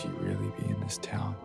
Could you really be in this town?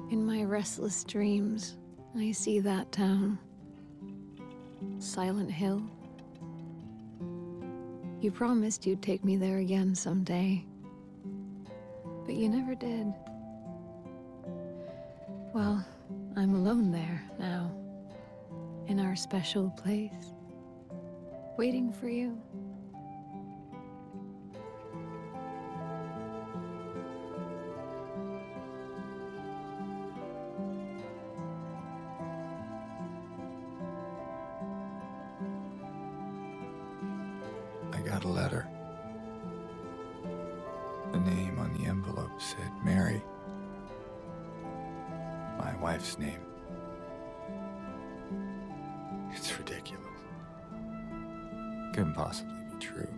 In my restless dreams, I see that town. Silent Hill. You promised you'd take me there again someday. But you never did. Well, I'm alone there now. In our special place. Waiting for you. I got a letter. The name on the envelope said Mary. My wife's name. It's ridiculous. Couldn't possibly be true.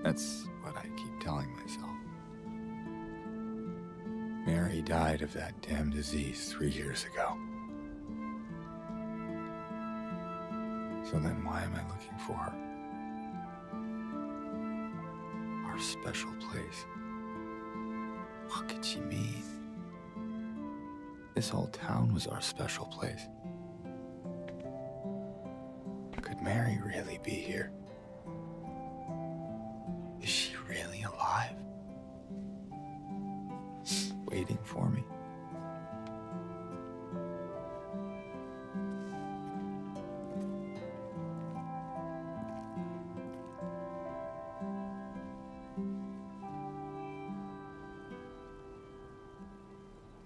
That's what I keep telling myself. Mary died of that damn disease 3 years ago. So then why am I looking for her? Our special place. What could she mean? This whole town was our special place. Could Mary really be here? Is she really alive? Waiting for me?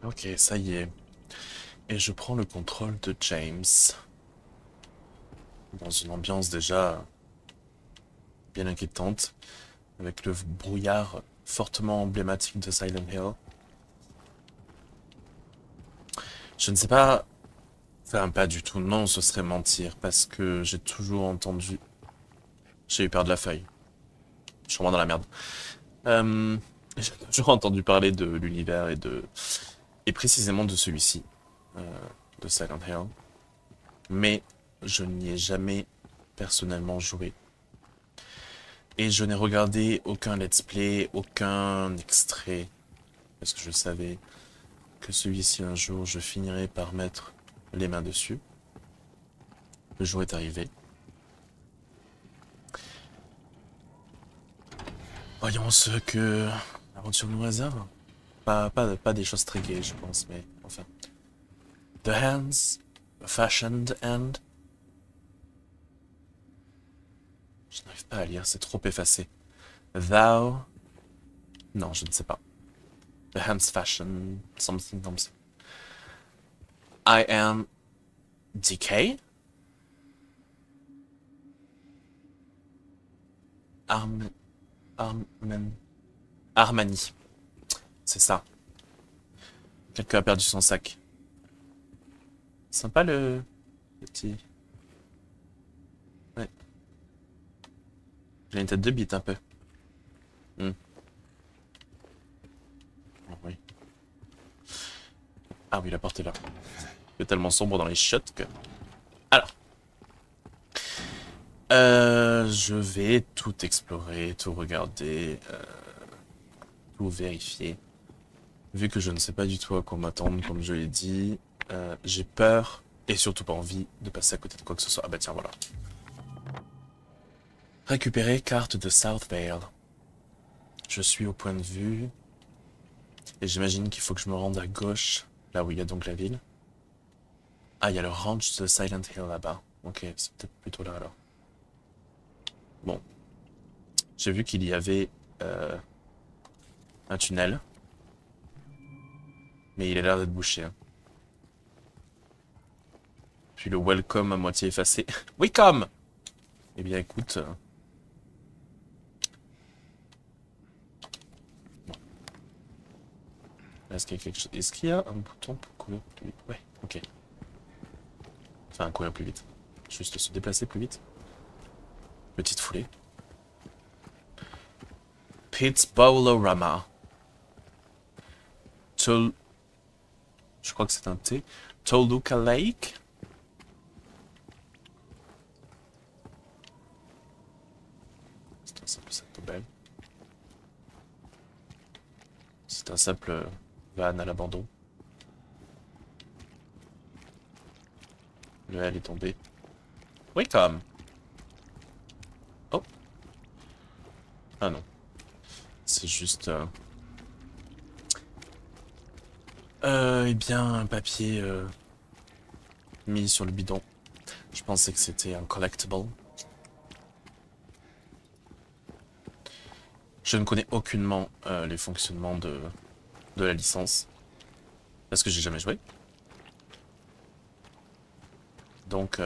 Ok, ça y est. Et je prends le contrôle de James. Dans une ambiance déjà bien inquiétante, avec le brouillard fortement emblématique de Silent Hill. Je ne sais pas... Enfin, pas du tout, non, ce serait mentir, parce que j'ai toujours entendu... J'ai eu peur de la feuille. Je suis vraiment dans la merde. J'ai toujours entendu parler de l'univers et précisément de celui-ci, de Silent Hill. Mais je n'y ai jamais personnellement joué. Et je n'ai regardé aucun let's play, aucun extrait, parce que je savais que celui-ci un jour je finirais par mettre les mains dessus. Le jour est arrivé. Voyons ce que l'aventure nous réserve. Pas des choses très gaies, je pense, mais enfin. The hands, fashioned and... Je n'arrive pas à lire, c'est trop effacé. Thou... Non, je ne sais pas. The hands fashioned... Something, something. I am... Decay? Armani. C'est ça. Quelqu'un a perdu son sac. Sympa le petit... Ouais. J'ai une tête de bite un peu. Oh, oui. Ah oui, la porte est là. C'est tellement sombre dans les shots que... Alors. Je vais tout explorer, tout regarder, tout vérifier. Vu que je ne sais pas du tout à quoi m'attendre, comme je l'ai dit, j'ai peur et surtout pas envie de passer à côté de quoi que ce soit. Ah bah tiens, voilà. Récupérer carte de South Vale. Je suis au point de vue. Et j'imagine qu'il faut que je me rende à gauche, là où il y a donc la ville. Ah, il y a le ranch de Silent Hill là-bas. Ok, c'est peut-être plutôt là alors. Bon. J'ai vu qu'il y avait un tunnel. Mais il a l'air d'être bouché. Hein. Puis le welcome à moitié effacé. Welcome! Eh bien écoute... Est-ce qu'il y a quelque chose... Est-ce qu'il y a un bouton pour courir plus vite? Ouais, ok. Enfin, courir plus vite. Juste se déplacer plus vite. Petite foulée. Pittsbowlorama. Je crois que c'est un T. Toluca Lake. C'est un simple sac poubelle. C'est un simple van à l'abandon. Le L est tombé. Oui, comme. Oh. Ah non. C'est juste... eh bien, un papier mis sur le bidon. Je pensais que c'était un collectible. Je ne connais aucunement les fonctionnements de la licence. Parce que j'ai jamais joué. Donc...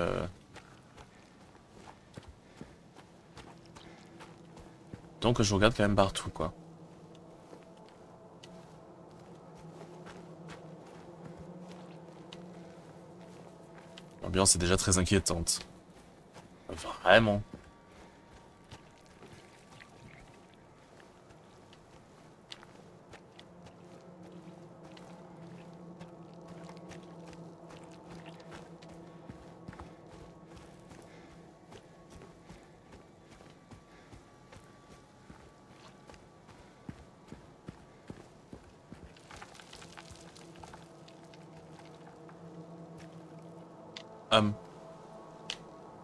Donc je regarde quand même partout, quoi. L'ambiance est déjà très inquiétante. Vraiment.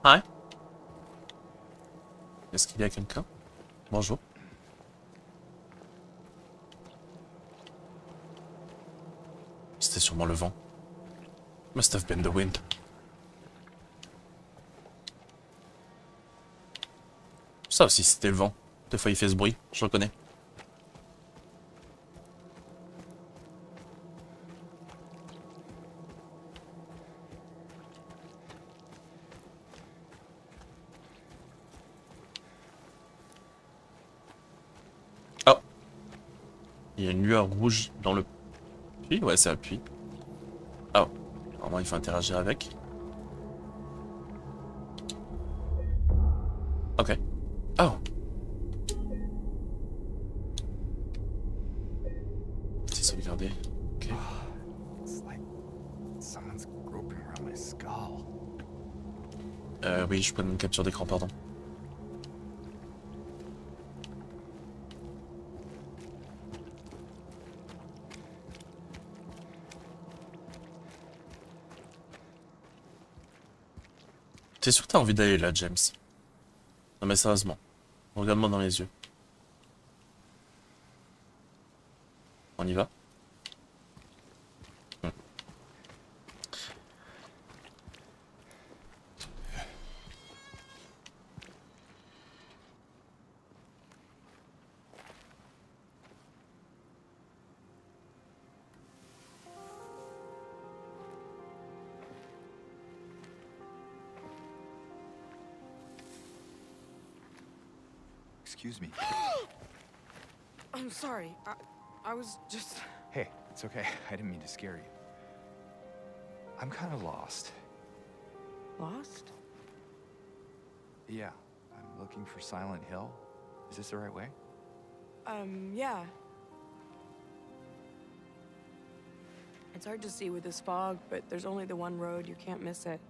Hi. Est-ce qu'il y a quelqu'un? Bonjour. C'était sûrement le vent. Must have been the wind. Ça aussi c'était le vent. Des fois il fait ce bruit, je reconnais. Oh. Il y a une lueur rouge dans le puits. Ouais, c'est un puits. Oh. Normalement il faut interagir avec. Ok. Oh. C'est sauvegardé. Ok. It's like someone's groping around my skull. Oui, je prends une capture d'écran, pardon. T'es sûr que t'as envie d'aller là, James? Non mais sérieusement, regarde-moi dans les yeux. On y va? Excuse me. I'm sorry. I was just... Hey, it's okay. I didn't mean to scare you. I'm kind of lost. Lost? Yeah, I'm looking for Silent Hill. Is this the right way? Yeah. It's hard to see with this fog, but there's only the one road. You can't miss it.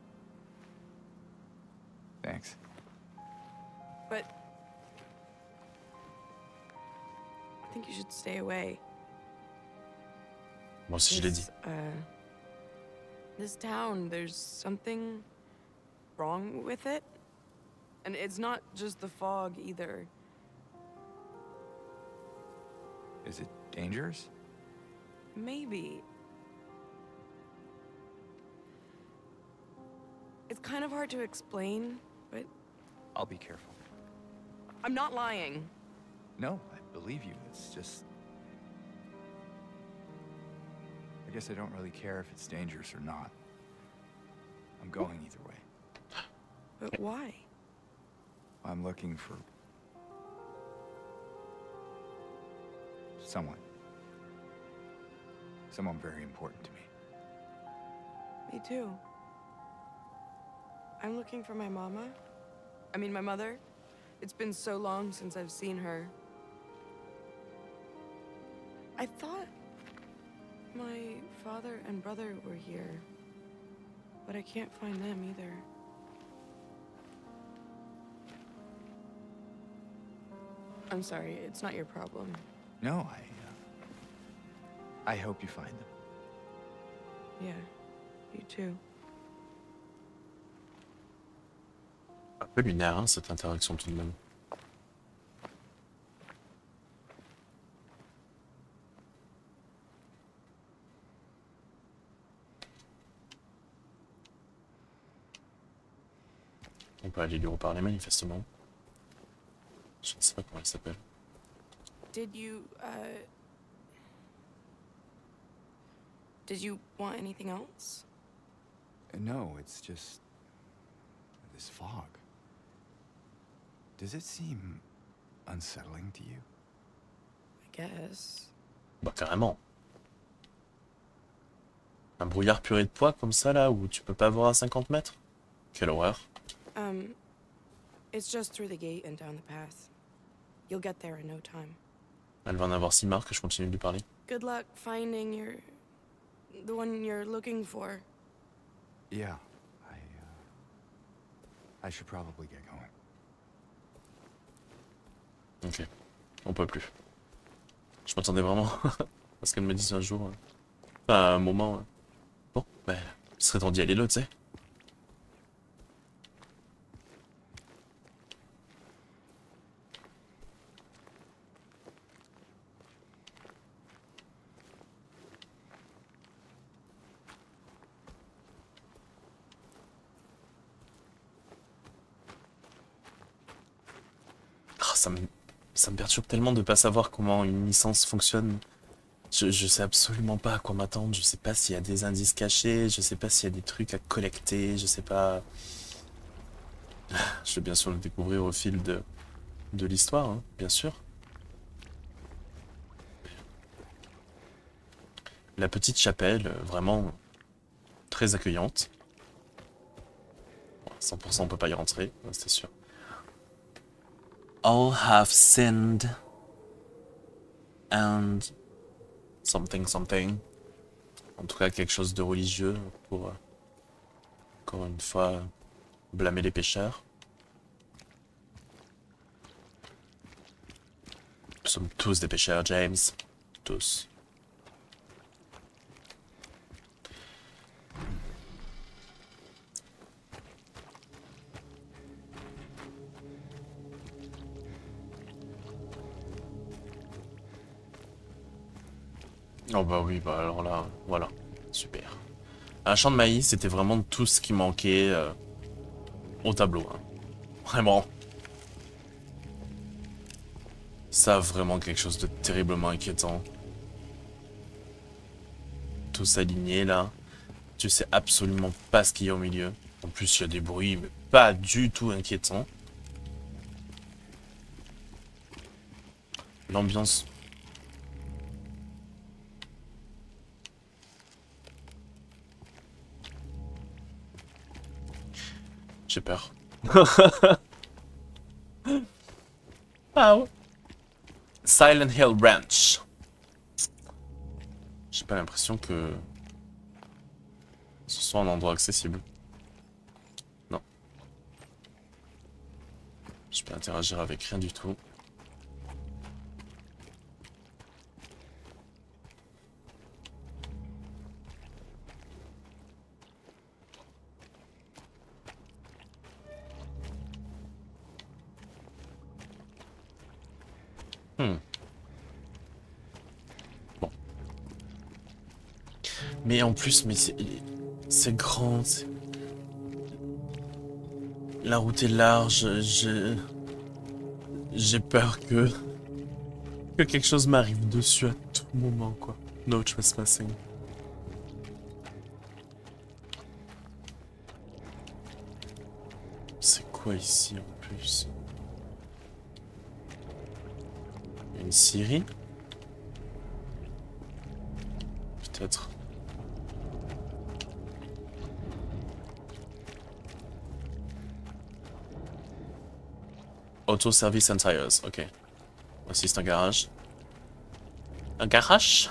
Thanks. But... I think you should stay away. Moi aussi je l'ai dit. This town, there's something wrong with it. And it's not just the fog either. Is it dangerous? Maybe. It's kind of hard to explain, but I'll be careful. I'm not lying. No, I believe you. It's just... I guess I don't really care if it's dangerous or not. I'm going either way. But why? I'm looking for... someone. someone very important to me. Me too. I'm looking for my mama. I mean, my mother. It's been so long since I've seen her. I thought my father and brother were here, but I can't find them either. I'm sorry, it's not your problem. No, I hope you find them. Yeah, you too. Un peu lunaire, hein, cette interaction tout de même. On peut aller lui reparler manifestement. Je ne sais pas comment elle s'appelle. Did you want anything else? No, it's just this fog. Does it seem unsettling to you? I guess. Bah carrément. Un brouillard puré de poids comme ça là, où tu peux pas voir à 50 mètres? Quelle horreur. It's just through the gate and down the path. You'll get there in no time. Elle va en avoir si marre que je continue de lui parler. Good luck finding the one you're looking for. Yeah, I should probably get going. Ok, on peut plus. Je m'attendais vraiment à ce qu'elle me dise un jour. Enfin, à un moment. Bon, bah, il serait temps d'y aller là, tu sais. Ça me perturbe tellement de pas savoir comment une licence fonctionne. Je sais absolument pas à quoi m'attendre, je sais pas s'il y a des indices cachés, je sais pas s'il y a des trucs à collecter, je sais pas... Je vais bien sûr le découvrir au fil de l'histoire, hein, bien sûr. La petite chapelle, vraiment très accueillante. Bon, 100% on peut pas y rentrer, c'est sûr. All have sinned and something something. En tout cas quelque chose de religieux pour encore une fois blâmer les pécheurs. Nous sommes tous des pécheurs, James. Tous. Oh bah oui, bah alors là, voilà, super. Un champ de maïs, c'était vraiment tout ce qui manquait au tableau. Hein. Vraiment. Ça, vraiment quelque chose de terriblement inquiétant. Tous alignés là. Tu sais absolument pas ce qu'il y a au milieu. En plus, il y a des bruits, mais pas du tout inquiétants. L'ambiance... J'ai peur. Ah ouais. Silent Hill Ranch. J'ai pas l'impression que ce soit un endroit accessible. Non. Je peux interagir avec rien du tout. Bon. Mais en plus, mais c'est grand. La route est large. J'ai peur que quelque chose m'arrive dessus à tout moment, quoi. No trespassing. C'est quoi ici en plus? Une scierie? Putain, peut-être. Auto Service and Tires, ok. Voici c'est un garage. Un garage?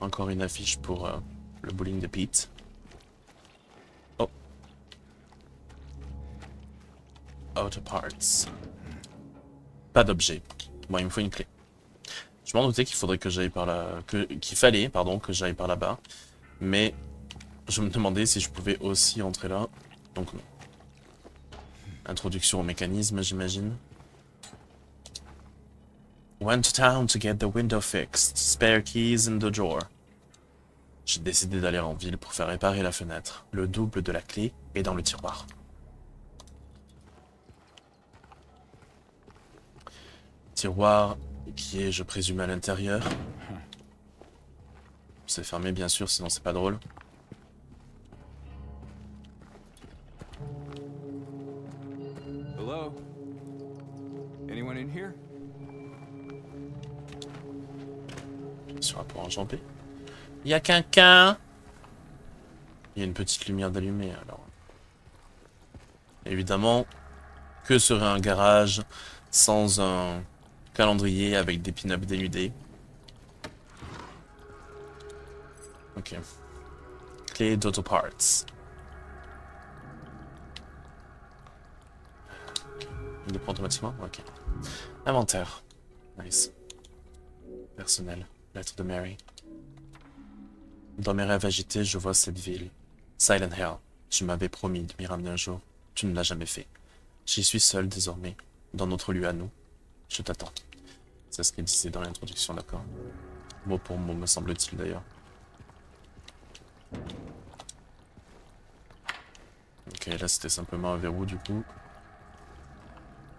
Encore une affiche pour le bowling de Pete. Oh. Auto Parts. Pas d'objet. Bon, il me faut une clé. Je m'en doutais qu'il faudrait que j'aille par là... qu'il fallait, pardon, que j'aille par là-bas. Mais je me demandais si je pouvais aussi entrer là. Donc non. Introduction au mécanisme, j'imagine. Went to town to get the window fixed. Spare keys in the drawer. J'ai décidé d'aller en ville pour faire réparer la fenêtre. Le double de la clé est dans le tiroir. Tiroir qui est, je présume, à l'intérieur. C'est fermé, bien sûr, sinon c'est pas drôle. Hello? Anyone in here? Sur un point enjambé. Il y a quelqu'un. Il y a une petite lumière d'allumée alors. Évidemment, que serait un garage sans un calendrier avec des pin-ups dénudés? Ok. Clé d'Auto Parts. Il le prend automatiquement? Ok. Inventaire. Nice. Personnel. Lettre de Mary. Dans mes rêves agités, je vois cette ville. Silent Hill. Tu m'avais promis de m'y ramener un jour. Tu ne l'as jamais fait. J'y suis seul désormais. Dans notre lieu à nous. Je t'attends. C'est ce qu'il disait dans l'introduction, d'accord? Mot pour mot, me semble-t-il d'ailleurs. Ok, là c'était simplement un verrou du coup.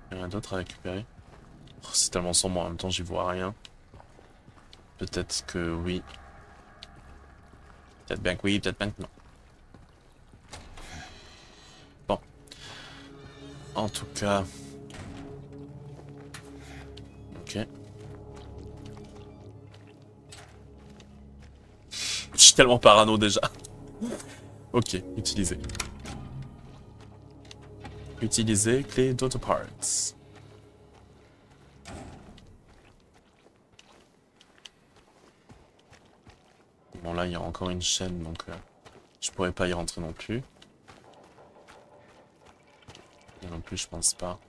Il y a rien d'autre à récupérer. Oh, c'est tellement sombre en même temps, j'y vois rien. Peut-être que oui. Peut-être bien que oui, peut-être bien que non. Bon. En tout cas... Ok. Je suis tellement parano déjà. Ok, utiliser. Utiliser clé d'Auto Parts. Bon là il y a encore une chaîne donc je pourrais pas y rentrer non plus. Et non plus je pense pas.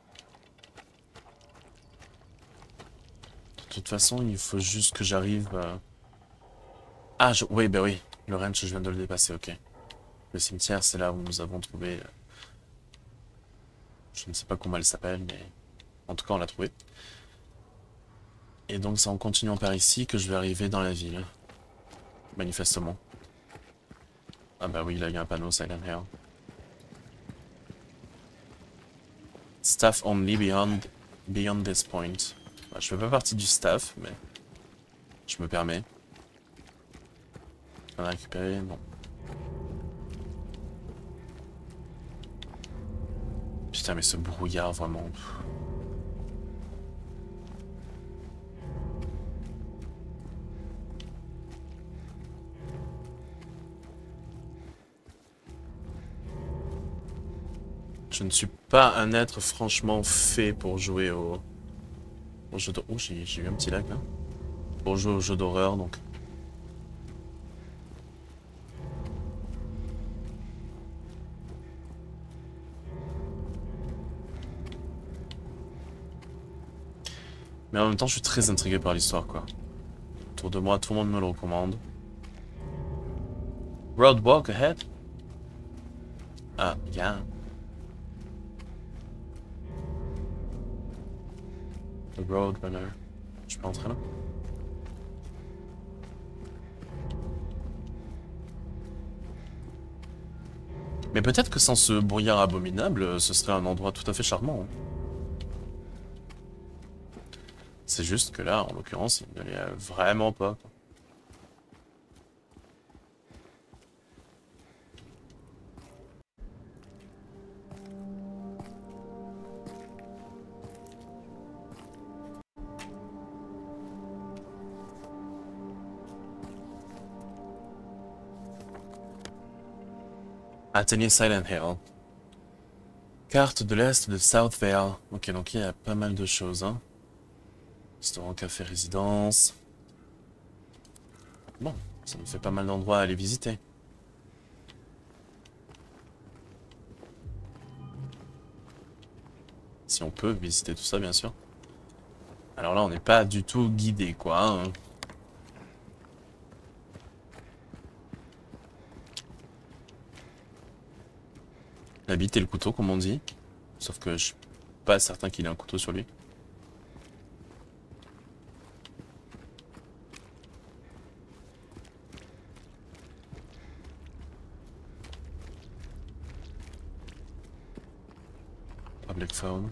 De toute façon il faut juste que j'arrive... Ah oui bah oui, le ranch je viens de le dépasser, ok. Le cimetière c'est là où nous avons trouvé... Je ne sais pas comment elle s'appelle mais en tout cas on l'a trouvé. Et donc c'est en continuant par ici que je vais arriver dans la ville. Manifestement. Ah bah oui, là il y a un panneau Silent Hill. Staff only beyond this point. Bah, je fais pas partie du staff, mais je me permets. On a récupéré, non. Putain mais ce brouillard vraiment. Je ne suis pas un être franchement fait pour jouer au jeu de... Oh, j'ai eu un petit lag là. Pour jouer au jeu d'horreur donc. Mais en même temps, je suis très intrigué par l'histoire quoi. Autour de moi, tout le monde me le recommande. Roadwalk ahead? Ah, yeah. The Roadrunner. Je peux entrer là? Mais peut-être que sans ce brouillard abominable, ce serait un endroit tout à fait charmant. Hein. C'est juste que là, en l'occurrence, il ne l'est vraiment pas. Atteignez Silent Hill. Carte de l'Est de South Vale. Ok, donc il y a pas mal de choses. Hein. Restaurant, café, résidence. Bon, ça nous fait pas mal d'endroits à aller visiter. Si on peut visiter tout ça, bien sûr. Alors là, on n'est pas du tout guidé, quoi. Hein. La bite et le couteau, comme on dit. Sauf que je suis pas certain qu'il ait un couteau sur lui. Public phone.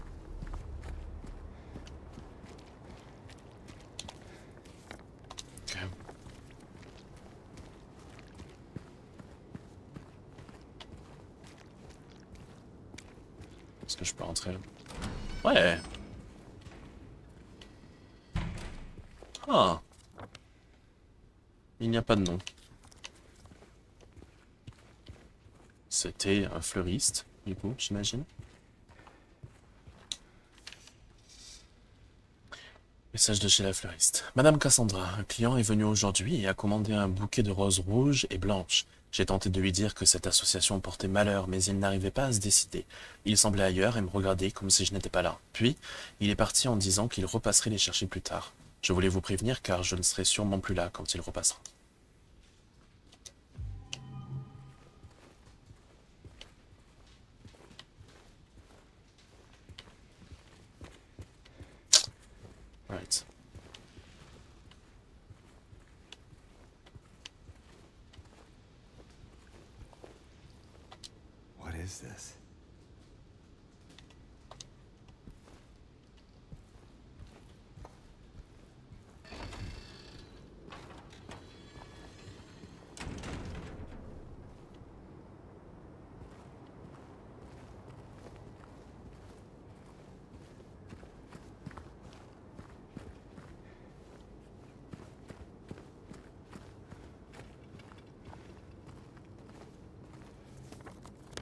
Ok. Est-ce que je peux rentrer là? Ouais. Ah. Il n'y a pas de nom. C'était un fleuriste, du coup, j'imagine. Message de chez la fleuriste. Madame Cassandra, un client est venu aujourd'hui et a commandé un bouquet de roses rouges et blanches. J'ai tenté de lui dire que cette association portait malheur, mais il n'arrivait pas à se décider. Il semblait ailleurs et me regardait comme si je n'étais pas là. Puis, il est parti en disant qu'il repasserait les chercher plus tard. Je voulais vous prévenir car je ne serai sûrement plus là quand il repassera. Right. What is this?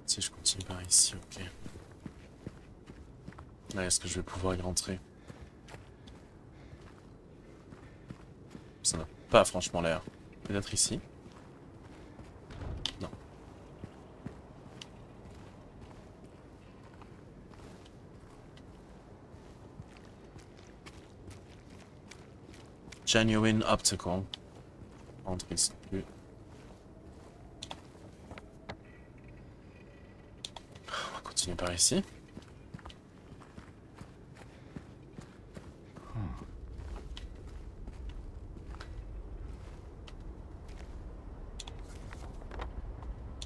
Si je continue par ici, ok. Là, est-ce que je vais pouvoir y rentrer? Ça n'a pas franchement l'air. Peut-être ici? Non. Genuine Optical. Entre ici. On va continuer par ici.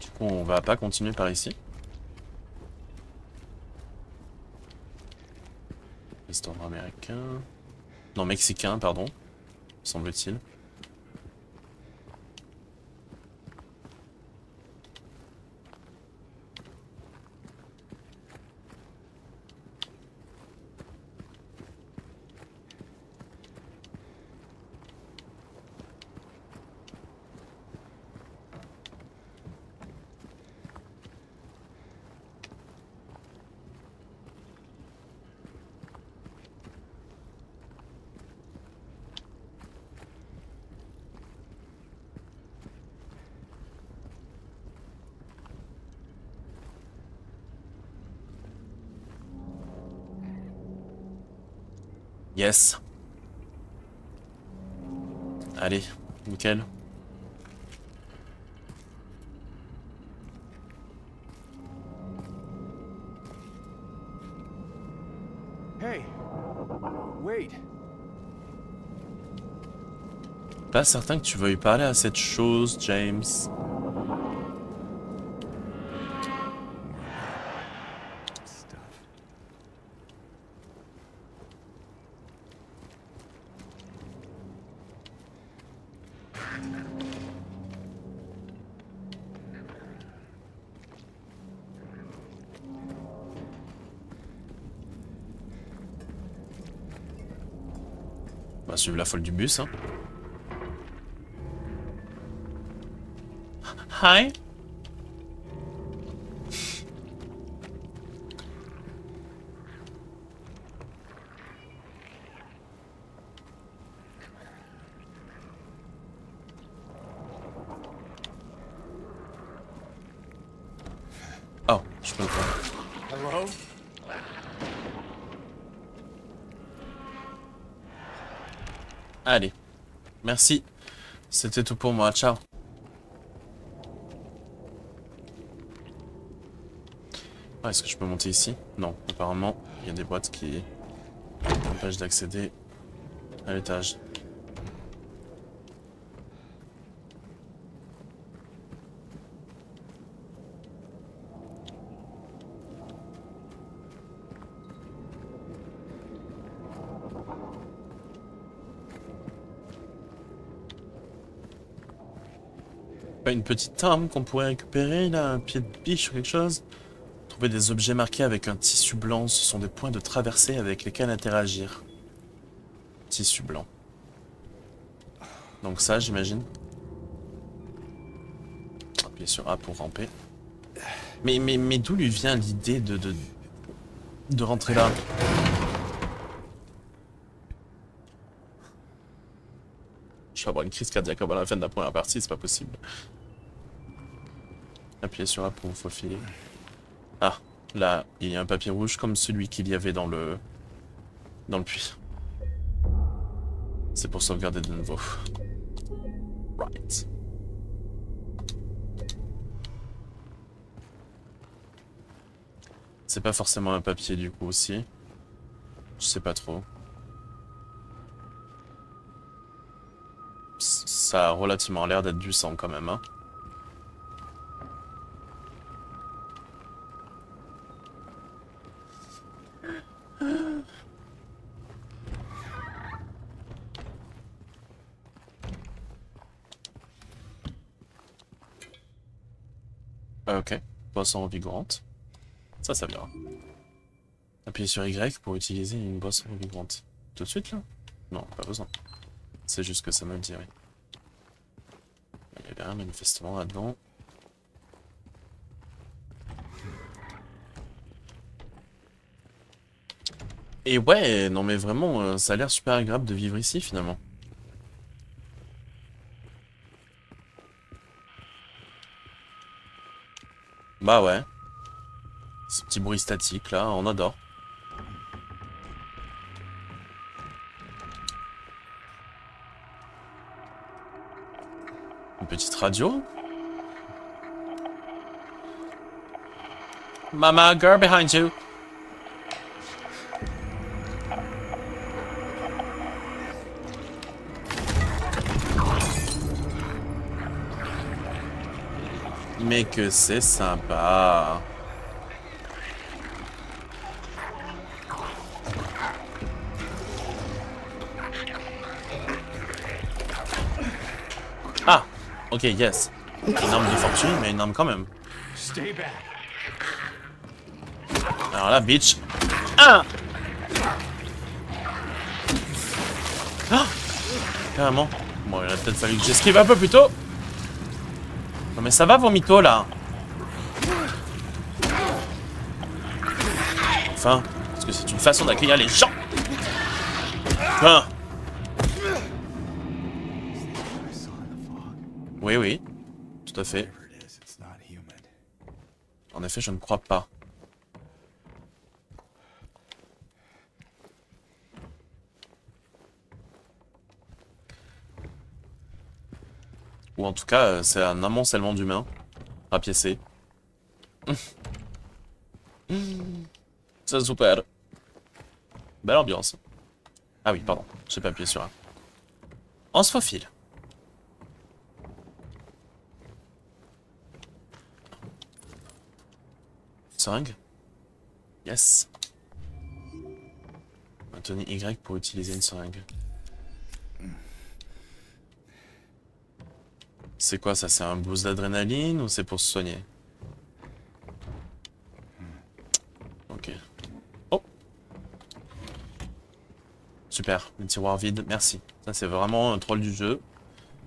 Du coup, on va pas continuer par ici. Restaurant américain. Non, mexicain, pardon. Semble-t-il. Yes. Allez, nickel. Hey! Wait! Pas certain que tu veuilles parler à cette chose, James. Stuff. On va suivre la folle du bus, hein. Hi. Je peux le faire. Hello? Allez. Merci. C'était tout pour moi. Ciao. Ah, est-ce que je peux monter ici? Non. Apparemment, il y a des boîtes qui empêchent d'accéder à l'étage. Pas une petite arme qu'on pourrait récupérer là, un pied de biche ou quelque chose? Trouver des objets marqués avec un tissu blanc, ce sont des points de traversée avec lesquels interagir. Tissu blanc. Donc ça, j'imagine. Appuyez sur A pour ramper. Mais d'où lui vient l'idée de rentrer là? Je vais avoir une crise cardiaque avant la fin de la première partie, c'est pas possible. Appuyez sur A pour vous faufiler. Ah, là, il y a un papier rouge comme celui qu'il y avait dans le puits. C'est pour sauvegarder de nouveau. Right. C'est pas forcément un papier du coup aussi. Je sais pas trop. Ça a relativement l'air d'être du sang quand même, hein. Ok, boisson revigorante. Ça viendra. Appuyez sur Y pour utiliser une boisson revigorante. Tout de suite là? Non, pas besoin. C'est juste que ça me le dit, oui. Il y avait rien manifestement là-dedans. Et ouais, non mais vraiment, ça a l'air super agréable de vivre ici finalement. Bah ouais. Ce petit bruit statique là, on adore. Une petite radio. Mama, girl behind you. Mais que c'est sympa. Ah, ok, yes. Une arme de fortune, mais une arme quand même. Stay back. Alors là, bitch. Ah, ah, carrément. Bon, il aurait peut-être fallu que j'esquive un peu plus tôt. Non mais ça va vos mythos là. Enfin, parce que c'est une façon d'accueillir les gens. Enfin. Oui, oui, tout à fait. En effet, je ne crois pas. Ou en tout cas, c'est un amoncellement d'humains rapiécés. C'est super. Belle ambiance. Ah oui, pardon, j'ai pas appuyé sur un. On se faufile. Seringue. Yes. Maintenez Y pour utiliser une seringue. C'est quoi ça? C'est un boost d'adrénaline ou c'est pour se soigner? Ok. Oh! Super, le tiroir vide, merci. Ça c'est vraiment un troll du jeu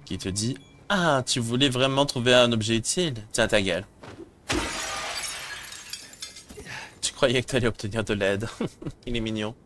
qui te dit: ah, tu voulais vraiment trouver un objet utile? Tiens ta gueule. Tu croyais que t'allais obtenir de l'aide. Il est mignon.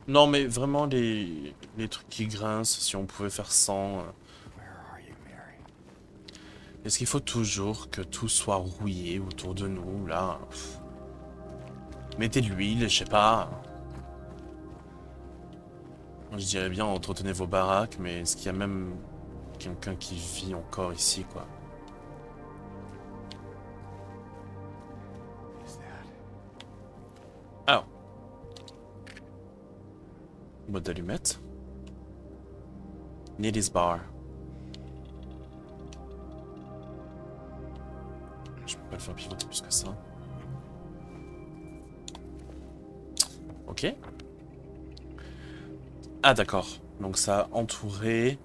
Non, mais vraiment les trucs qui grincent, si on pouvait faire sans. Where are you, Mary? Est-ce qu'il faut toujours que tout soit rouillé autour de nous, là? Mettez de l'huile, je sais pas. Moi, je dirais bien entretenez vos baraques, mais est-ce qu'il y a même quelqu'un qui vit encore ici, quoi? What is that? Alors. Boîte d'allumettes. Neely's Bar. Je peux pas le faire pivoter plus que ça. Ok. Ah d'accord. Donc ça a entouré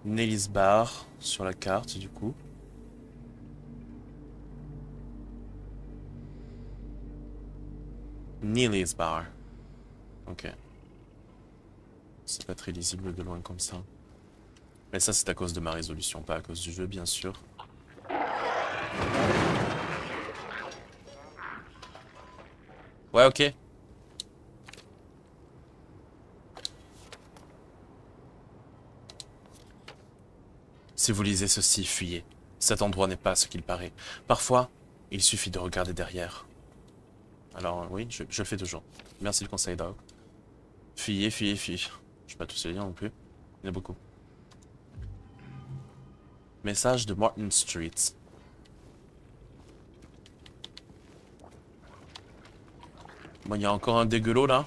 Neely's Bar sur la carte du coup. Neely's Bar. Ok. C'est pas très lisible de loin comme ça. Mais ça c'est à cause de ma résolution, pas à cause du jeu bien sûr. Ouais ok. Si vous lisez ceci, fuyez. Cet endroit n'est pas ce qu'il paraît. Parfois, il suffit de regarder derrière. Alors oui, je le fais toujours. Merci le conseil, Dog. Fuyez, fuyez, fuyez. Je vais pas tous les lire non plus. Il y en a beaucoup. Message de Martin Street. Bon, il y a encore un dégueulot là.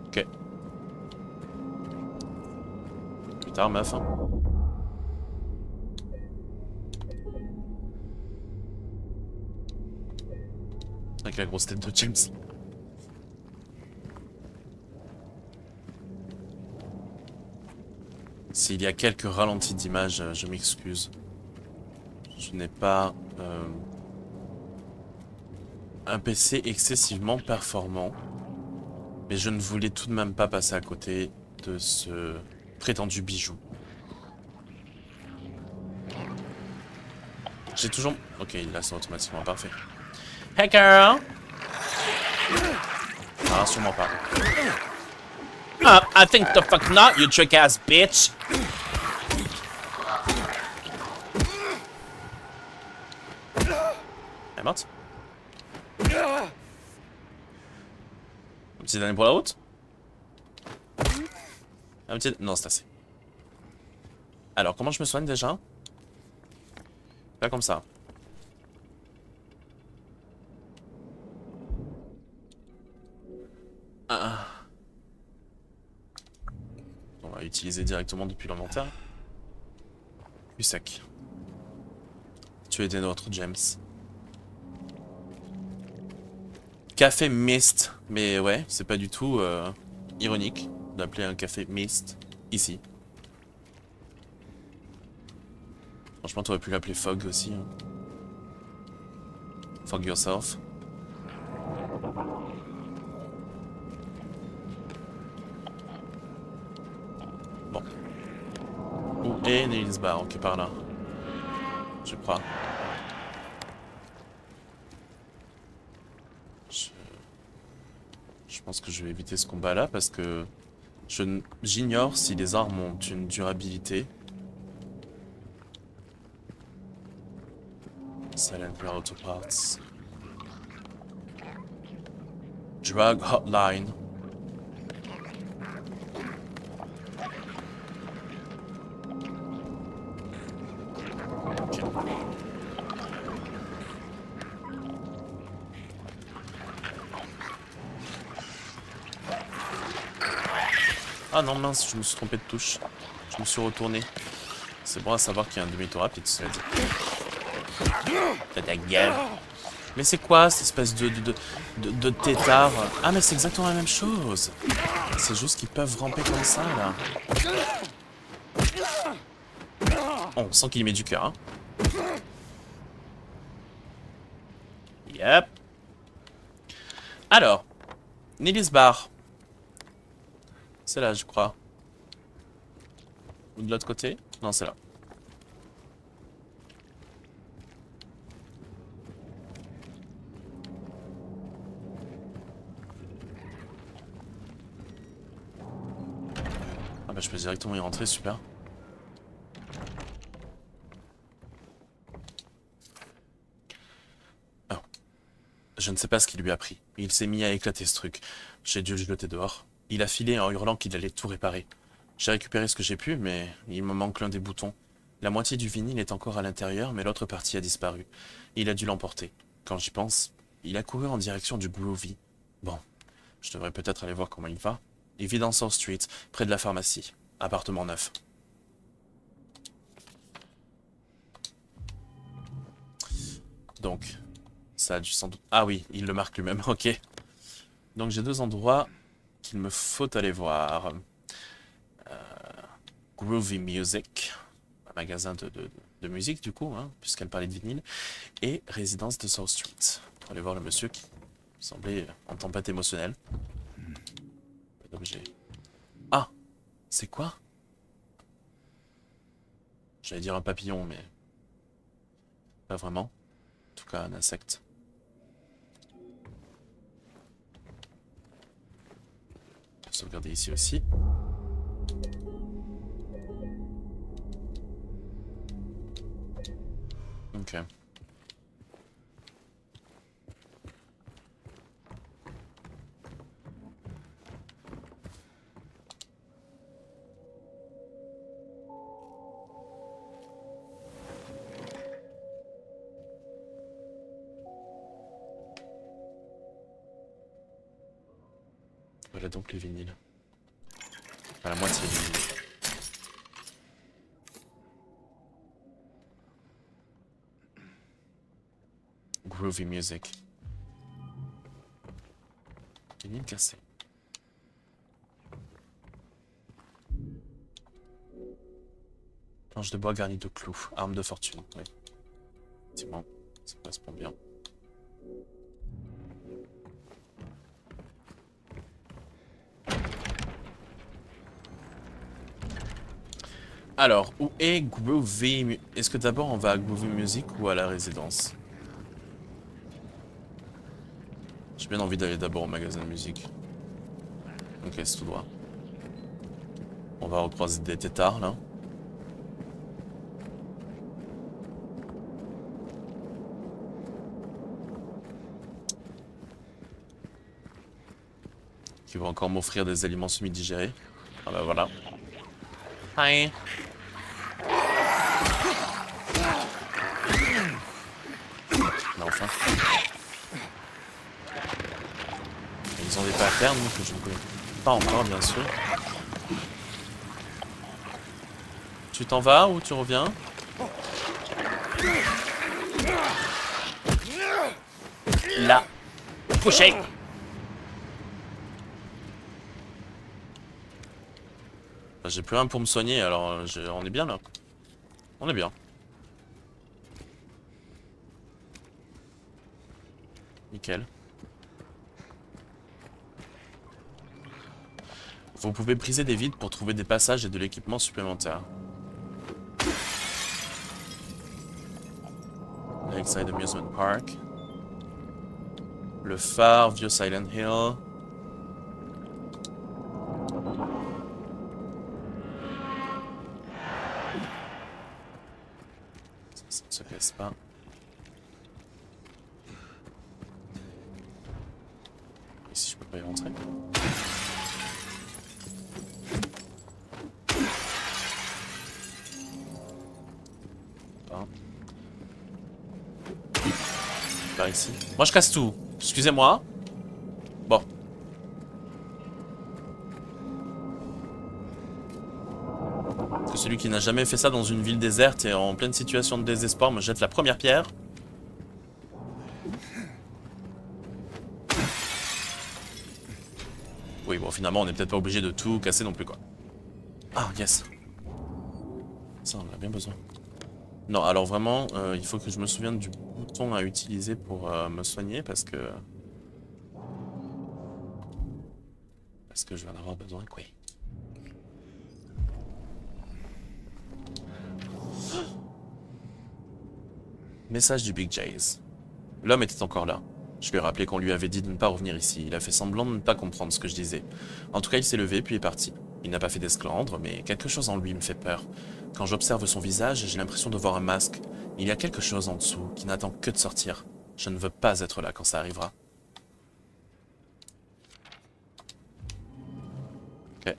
Ok. Plus tard, meuf. Hein. Avec la grosse tête de James. S'il y a quelques ralentis d'image, je m'excuse. Je n'ai pas un PC excessivement performant. Mais je ne voulais tout de même pas passer à côté de ce prétendu bijou. J'ai toujours... Ok, là c'est automatiquement parfait. Hey girl! Ah, sûrement pas. I think the fuck not, you trick ass bitch! Elle est morte? Un petit dernier pour la route? Un petit... Non, c'est assez. Alors, comment je me soigne déjà? Pas comme ça. On va utiliser directement depuis l'inventaire. Plus sec. Tu étais notre James. Café Mist. Mais ouais, c'est pas du tout ironique d'appeler un café Mist ici. Franchement, t'aurais pu l'appeler Fog aussi. Hein. Fog yourself. Bon. Où est Neely's Bar? Ok, par là. Je crois. Je pense que je vais éviter ce combat là parce que j'ignore si les armes ont une durabilité. Silent Auto Parts. Drug Hotline. Okay. Ah non mince, je me suis trompé de touche. Je me suis retourné. C'est bon à savoir qu'il y a un demi-tour rapide, cela dit. Fais ta gueule. Mais c'est quoi cette espèce de tétard? Ah mais c'est exactement la même chose. C'est juste qu'ils peuvent ramper comme ça là. Oh, on sent qu'il y met du cœur. Hein. Yep. Alors, Neely's Bar. C'est là, je crois. Ou de l'autre côté? Non, c'est là. Je peux directement y rentrer, super. Oh. Je ne sais pas ce qui lui a pris. Il s'est mis à éclater ce truc. J'ai dû le jeter dehors. Il a filé en hurlant qu'il allait tout réparer. J'ai récupéré ce que j'ai pu, mais il me manque l'un des boutons. La moitié du vinyle est encore à l'intérieur, mais l'autre partie a disparu. Il a dû l'emporter. Quand j'y pense, il a couru en direction du Groovy. Bon, je devrais peut-être aller voir comment il va. Il vit dans South Street, près de la pharmacie. Appartement 9. Donc, ça a dû sans doute... Ah oui, il le marque lui-même, ok. Donc j'ai 2 endroits qu'il me faut aller voir. Groovy Music, un magasin de musique du coup, hein, puisqu'elle parlait de vinyle, et Résidence de South Street, pour aller voir le monsieur qui semblait en tempête émotionnelle. Pas d'objet. Ah, c'est quoi? J'allais dire un papillon, mais pas vraiment. En tout cas, un insecte. On peut sauvegarder ici aussi. Ok. Voilà donc les vinyles. Enfin, la moitié des vinyles. Groovy Music. Vinyle cassé. Planche de bois garnie de clous. Arme de fortune, oui. Effectivement, ça correspond bien. Alors, où est Groovy? Est-ce que d'abord on va à Groovy Music ou à la résidence? J'ai bien envie d'aller d'abord au magasin de musique. Ok, c'est tout droit. On va recroiser des têtards là. Qui vont encore m'offrir des aliments semi-digérés. Ah bah voilà. Hi. Mais enfin. Ils ont des patterns que je ne connais pas encore, bien sûr. Tu t'en vas ou tu reviens? Là. Couché. J'ai plus rien pour me soigner, alors on est bien là. On est bien. Nickel. Vous pouvez briser des vides pour trouver des passages et de l'équipement supplémentaire. Lakeside Amusement Park. Le phare, vieux Silent Hill. Ça ne se casse pas. Ici, je peux pas y rentrer. Par ici. Moi je casse tout. Excusez-moi. Bon. Que celui qui n'a jamais fait ça dans une ville déserte et en pleine situation de désespoir me jette la première pierre. Oui, bon, finalement, on n'est peut-être pas obligé de tout casser non plus, quoi. Ah, yes. Ça, on en a bien besoin. Non, alors vraiment, il faut que je me souvienne du bouton à utiliser pour me soigner parce que je vais en avoir besoin, quoi. Message du Big Jays. L'homme était encore là. Je lui ai rappelé qu'on lui avait dit de ne pas revenir ici. Il a fait semblant de ne pas comprendre ce que je disais. En tout cas, il s'est levé puis est parti. Il n'a pas fait d'esclandre, mais quelque chose en lui me fait peur. Quand j'observe son visage, j'ai l'impression de voir un masque. Il y a quelque chose en dessous qui n'attend que de sortir. Je ne veux pas être là quand ça arrivera. Ok.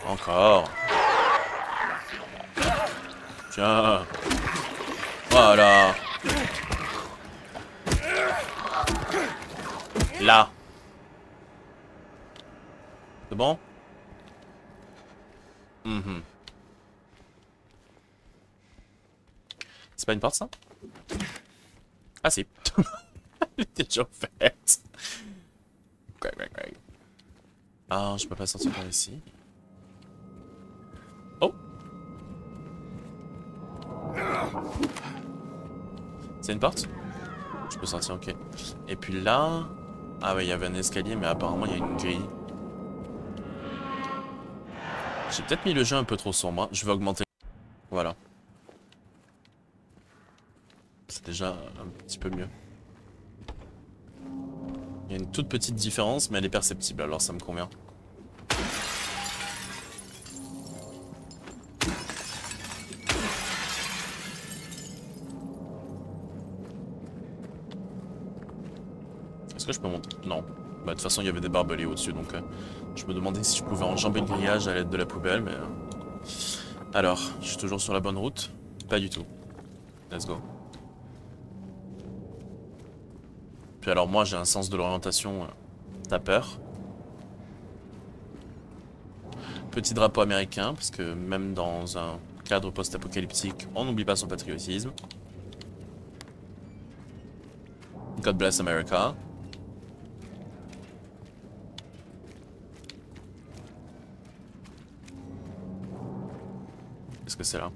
Encore. Tiens. Voilà. Là. C'est bon? Mhm. C'est pas une porte, ça? Ah si. Elle était déjà ouverte. Great, great, great. Ah, je peux pas sortir par ici. Oh! C'est une porte? Je peux sortir, ok. Et puis là... Ah ouais, il y avait un escalier, mais apparemment il y a une grille. J'ai peut-être mis le jeu un peu trop sombre. Je vais augmenter. Voilà. C'est déjà un petit peu mieux. Il y a une toute petite différence, mais elle est perceptible, alors ça me convient. Est-ce que je peux monter? Non. Bah, de toute façon, il y avait des barbelés au-dessus, donc je me demandais si je pouvais enjamber le grillage à l'aide de la poubelle, mais... Alors, je suis toujours sur la bonne route? Pas du tout. Let's go. Puis alors moi, j'ai un sens de l'orientation tapeur. Petit drapeau américain, parce que même dans un cadre post-apocalyptique, on n'oublie pas son patriotisme. God bless America. Qu'est-ce que c'est là?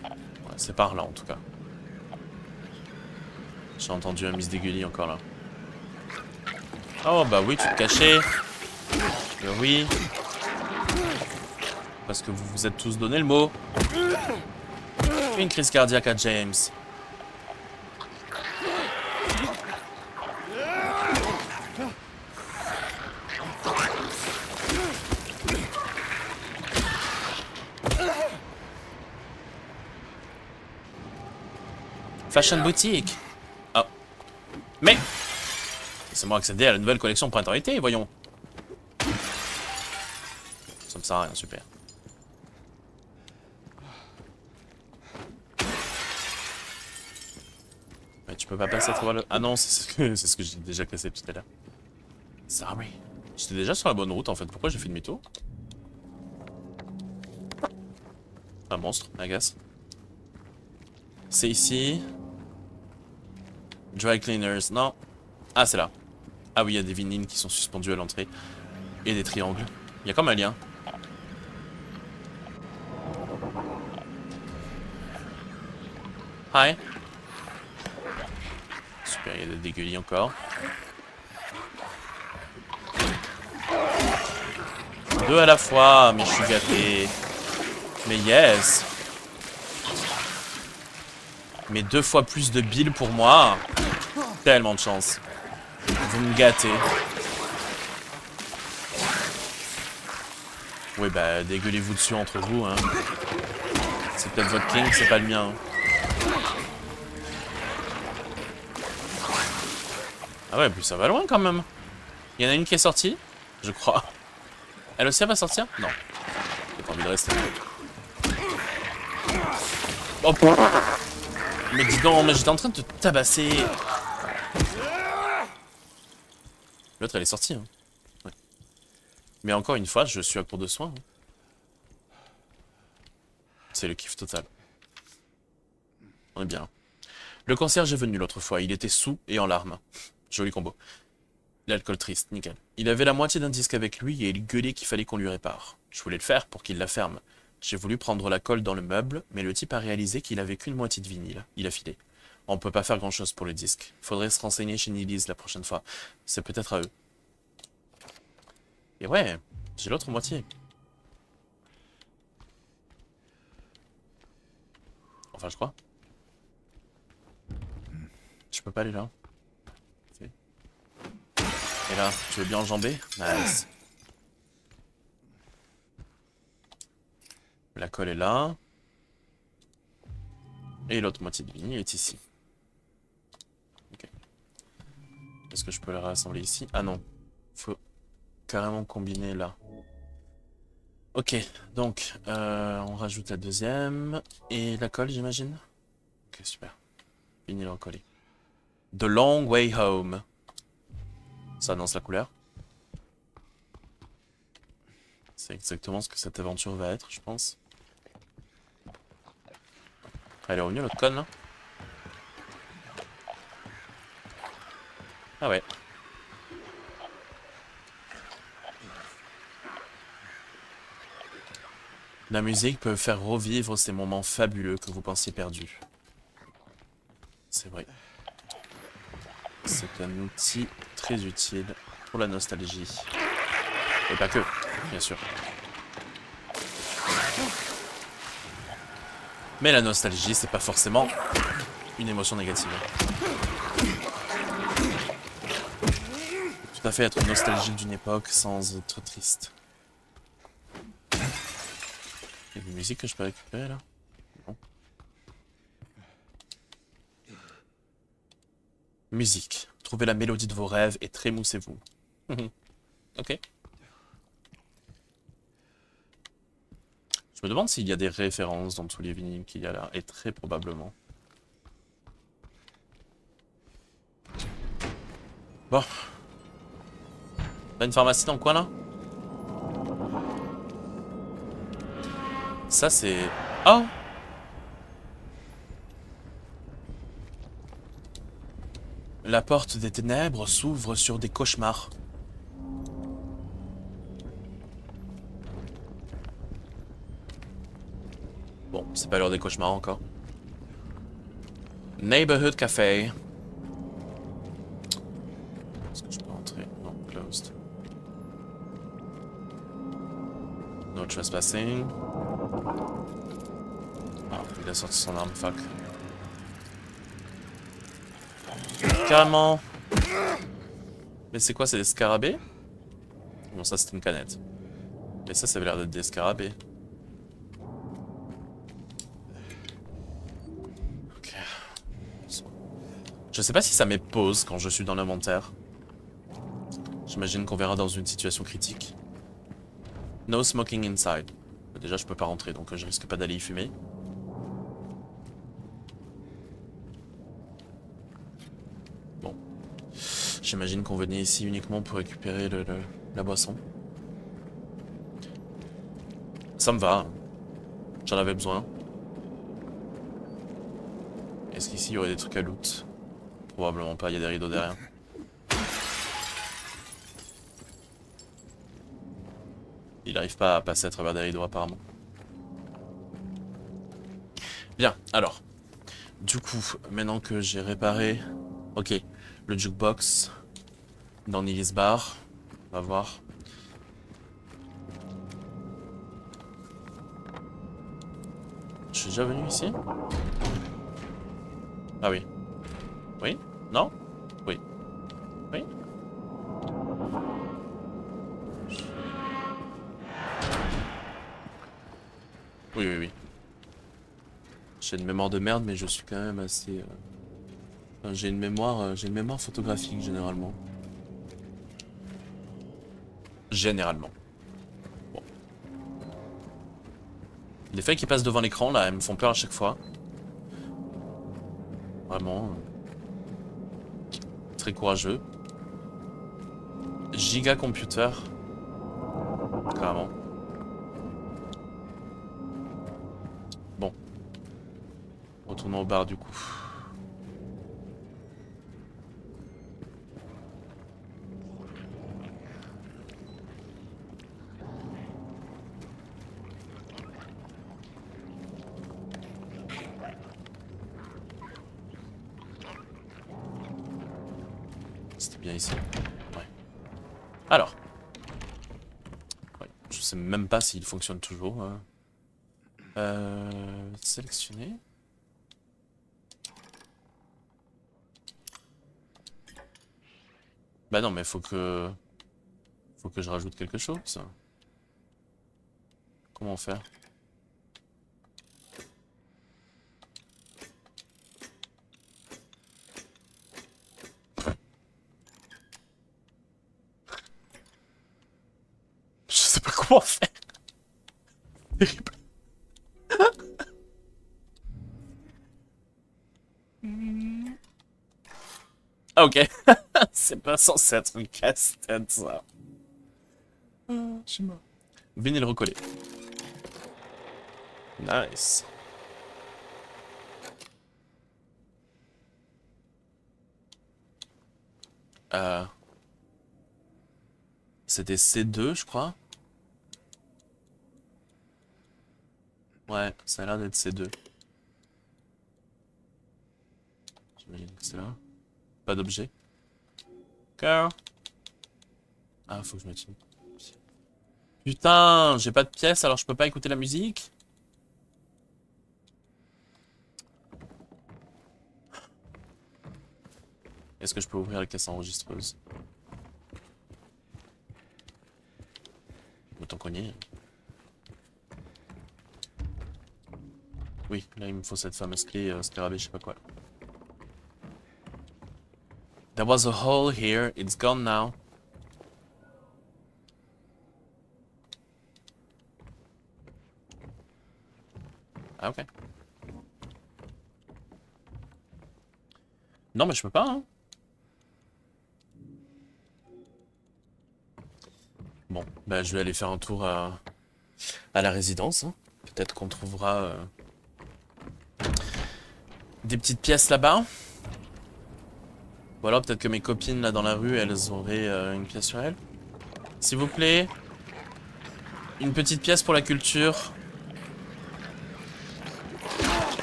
Ouais, c'est par là en tout cas. J'ai entendu un Miss Dégueulis encore là. Oh bah oui, tu te cachais. Oui. Parce que vous vous êtes tous donné le mot. Une crise cardiaque à James. Fashion boutique. Oh. Mais laissez-moi accéder à la nouvelle collection printemps-été, voyons. Ça me sert à rien, super. Mais tu peux pas passer à travers le... Ah non, c'est ce que j'ai déjà cassé tout à l'heure. Sorry. J'étais déjà sur la bonne route en fait, pourquoi j'ai fait demi-tour? Un monstre, agace. C'est ici. Dry cleaners, non. Ah, c'est là. Ah oui, il y a des vinyles qui sont suspendus à l'entrée. Et des triangles. Il y a comme un lien. Hi. Super, il y a des dégueulis encore. Deux à la fois, mais je suis gâté. Mais yes. Mais 2 fois plus de billes pour moi. Tellement de chance. Vous me gâtez. Oui, bah, dégueulez-vous dessus entre vous, hein. C'est peut-être votre king, c'est pas le mien. Ah ouais, puis ça va loin quand même. Il y en a une qui est sortie, je crois. Elle aussi, elle va sortir? Non. J'ai pas envie de rester. Oh, mais dis donc, mais j'étais en train de te tabasser. L'autre, elle est sortie. Hein. Ouais. Mais encore une fois, je suis à court de soins. Hein. C'est le kiff total. On est bien. Le concierge est venu l'autre fois. Il était sous et en larmes. Joli combo. L'alcool triste, nickel. Il avait la moitié d'un disque avec lui et il gueulait qu'il fallait qu'on lui répare. Je voulais le faire pour qu'il la ferme. J'ai voulu prendre la colle dans le meuble, mais le type a réalisé qu'il avait qu'une moitié de vinyle. Il a filé. On peut pas faire grand chose pour le disque. Faudrait se renseigner chez Nilly's la prochaine fois. C'est peut-être à eux. Et ouais, j'ai l'autre moitié. Enfin, je crois. Je peux pas aller là. Et là, tu veux bien enjamber? Nice. La colle est là. Et l'autre moitié de ligne est ici. Ok. Est-ce que je peux la rassembler ici? Ah non. Faut carrément combiner là. Ok, donc on rajoute la deuxième. Et la colle, j'imagine? Ok, super. Vinyle recollé. The Long Way Home. Ça annonce la couleur. C'est exactement ce que cette aventure va être, je pense. Elle est revenue, l'autre conne, là? Ah ouais. La musique peut faire revivre ces moments fabuleux que vous pensiez perdus. C'est vrai. C'est un outil très utile pour la nostalgie. Et pas que, bien sûr. Mais la nostalgie, c'est pas forcément une émotion négative. Tout à fait être nostalgique d'une époque sans être triste. Il y a des musiques que je peux récupérer là? Non. Musique. Trouvez la mélodie de vos rêves et trémoussez-vous. Ok. Je me demande s'il y a des références dans tous les vinyles qu'il y a là, et très probablement. Bon. T'as une pharmacie dans le coin là? Ça c'est... Oh! La porte des ténèbres s'ouvre sur des cauchemars. Bon, c'est pas l'heure des cauchemars encore. Neighborhood Café. Est-ce que je peux entrer? Non, closed. No trespassing. Ah, il a sorti son arme, fuck. Carrément. Mais c'est quoi, c'est des scarabées? Bon, ça c'est une canette. Mais ça avait l'air d'être des scarabées. Ok. Je sais pas si ça met pause quand je suis dans l'inventaire. J'imagine qu'on verra dans une situation critique. No smoking inside. Déjà je peux pas rentrer donc je risque pas d'aller y fumer. Bon. J'imagine qu'on venait ici uniquement pour récupérer la boisson. Ça me va. J'en avais besoin. Est-ce qu'ici il y aurait des trucs à loot? Probablement pas, il y a des rideaux derrière. Il n'arrive pas à passer à travers des rideaux apparemment. Bien, alors. Du coup, maintenant que j'ai réparé... Ok, le jukebox dans Nilly's Bar. On va voir. Je suis déjà venu ici? Ah oui. Oui? Non? Oui. Oui? Oui, oui, oui. J'ai une mémoire de merde, mais je suis quand même assez... Enfin, j'ai une mémoire photographique, généralement. Généralement. Bon. Les faits qui passent devant l'écran, là, elles me font peur à chaque fois. Vraiment. Très courageux. Giga computer. Carrément. Bon. Retournons au bar du coup. C'était bien ici. Ouais. Alors. Ouais. Je sais même pas s'il fonctionne toujours. Sélectionner. Bah non, mais faut que je rajoute quelque chose. Comment faire? Je sais pas comment faire. Terrible. Ah, ok. C'est pas censé être une casse-tête, ça. Je suis mort. Vinyle recollé. Nice. C'était C2, je crois. Ouais, ça a l'air d'être C2. J'imagine que c'est là. Pas d'objet. Cœur. Ah, faut que je mette une... Putain, j'ai pas de pièce, alors je peux pas écouter la musique? Est-ce que je peux ouvrir la caisse enregistreuse? Autant qu'on y est. Oui, là il me faut cette fameuse clé scarabée, je sais pas quoi. There was a hole here, it's gone now. Ah ok. Non mais je peux pas hein. Bon, bah je vais aller faire un tour à la résidence. Hein. Peut-être qu'on trouvera des petites pièces là-bas. Ou alors peut-être que mes copines là dans la rue, elles auraient une pièce sur elles. S'il vous plaît. Une petite pièce pour la culture.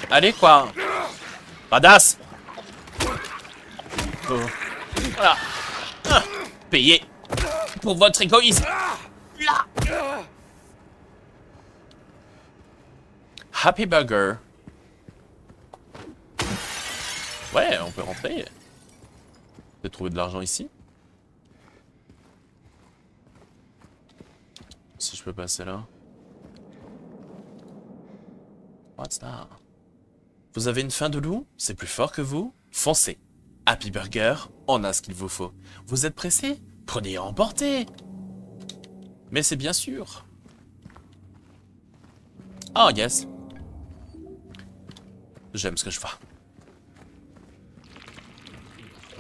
Allez quoi. Badass. Oh. Voilà. Ah. Payé. Pour votre égoïsme. Là. Happy Burger. Ouais, on peut rentrer. Peut-être trouver de l'argent ici. Si je peux passer là. What's that? Vous avez une faim de loup? C'est plus fort que vous? Foncez. Happy Burger, on a ce qu'il vous faut. Vous êtes pressé? Prenez et emportez. Mais c'est bien sûr. Oh yes. J'aime ce que je vois.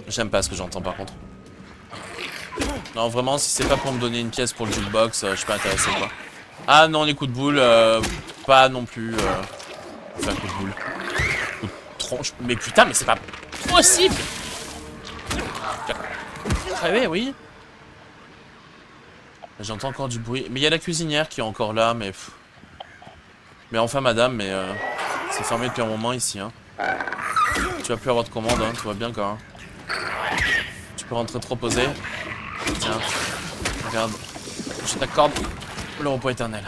J'aime pas ce que j'entends par contre. Non vraiment si c'est pas pour me donner une pièce pour le jukebox, je suis pas intéressé quoi. Ah non les coups de boule, pas non plus faire coup de boule. Coup de tronche. Mais putain mais c'est pas possible. Très bien oui. J'entends encore du bruit. Mais il y a la cuisinière qui est encore là mais... Mais enfin madame mais c'est fermé depuis un moment ici hein. Tu vas plus avoir de commande hein, tout va bien quoi. Tu peux rentrer te reposer. Tiens, regarde, je t'accorde le repos éternel.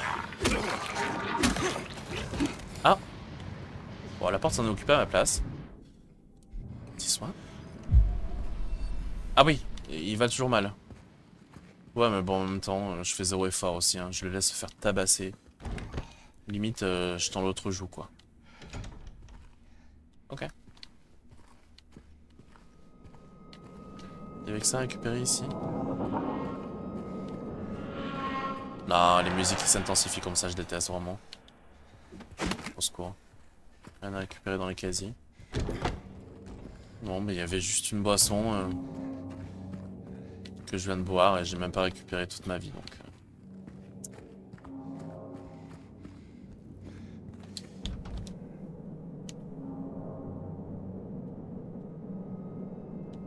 Ah. Bon, la porte s'en est occupée à ma place. Petit soin. Ah oui, il va toujours mal. Ouais, mais bon, en même temps, je fais zéro effort aussi. Hein. Je le laisse se faire tabasser. Limite, je tends l'autre joue, quoi. Ok. Y'a que ça à récupérer ici? Non, les musiques qui s'intensifient comme ça, je déteste vraiment. Au secours. Rien à récupérer dans les casiers. Non, mais il y avait juste une boisson que je viens de boire et j'ai même pas récupéré toute ma vie donc.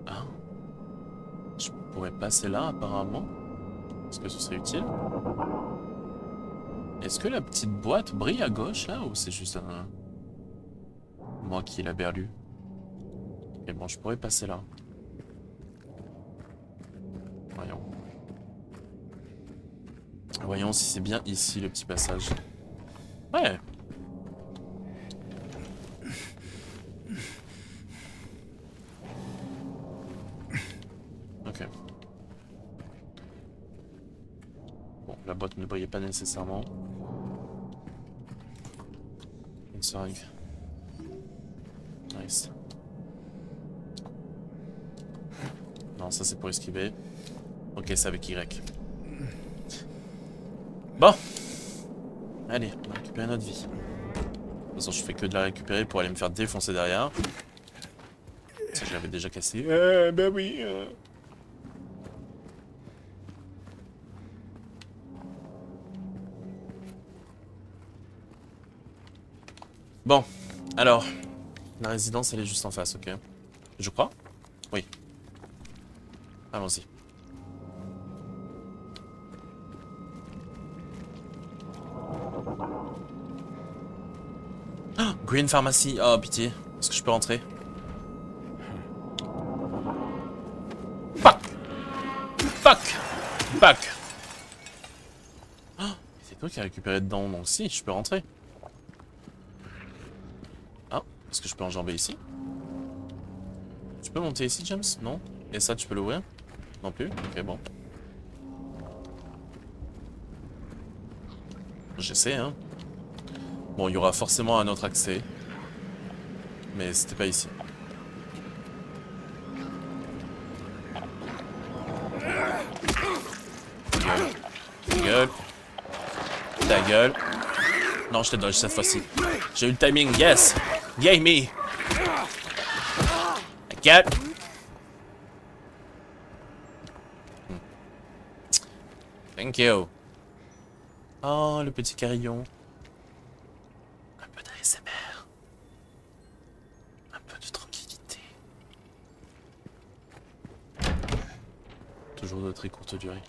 Ah. Je pourrais passer là apparemment. Est-ce que ce serait utile? Est-ce que la petite boîte brille à gauche là ou c'est juste un... moi qui l'ai berlu? Et bon, je pourrais passer là. Voyons. Voyons si c'est bien ici le petit passage. Ouais. Ok. Bon, la boîte ne brillait pas nécessairement. Une seringue. Nice. Non, ça c'est pour esquiver. Ok, c'est avec Y. Bon. Allez, on va récupérer notre vie. De toute façon, je fais que de la récupérer pour aller me faire défoncer derrière. Ça, j'avais déjà cassé. Bah oui. Bon, alors. La résidence, elle est juste en face, ok? Je crois? Oui. Allons-y. Oh, Green Pharmacy. Oh, pitié. Est-ce que je peux rentrer? Fuck! Fuck! Fuck! Oh, c'est toi qui as récupéré dedans, donc si, je peux rentrer. Ah, est-ce que je peux enjamber ici? Tu peux monter ici, James? Non? Et ça, tu peux l'ouvrir? Non plus? Ok, bon. J'essaie, hein. Bon, il y aura forcément un autre accès. Mais c'était pas ici. Ta gueule. Ta gueule. Non, je te dodge cette fois-ci. J'ai eu le timing, yes! Yay me! T'inquiète! Thank you. Oh, le petit carillon. Un peu d'ASMR. Un peu de tranquillité. Toujours de très courte durée.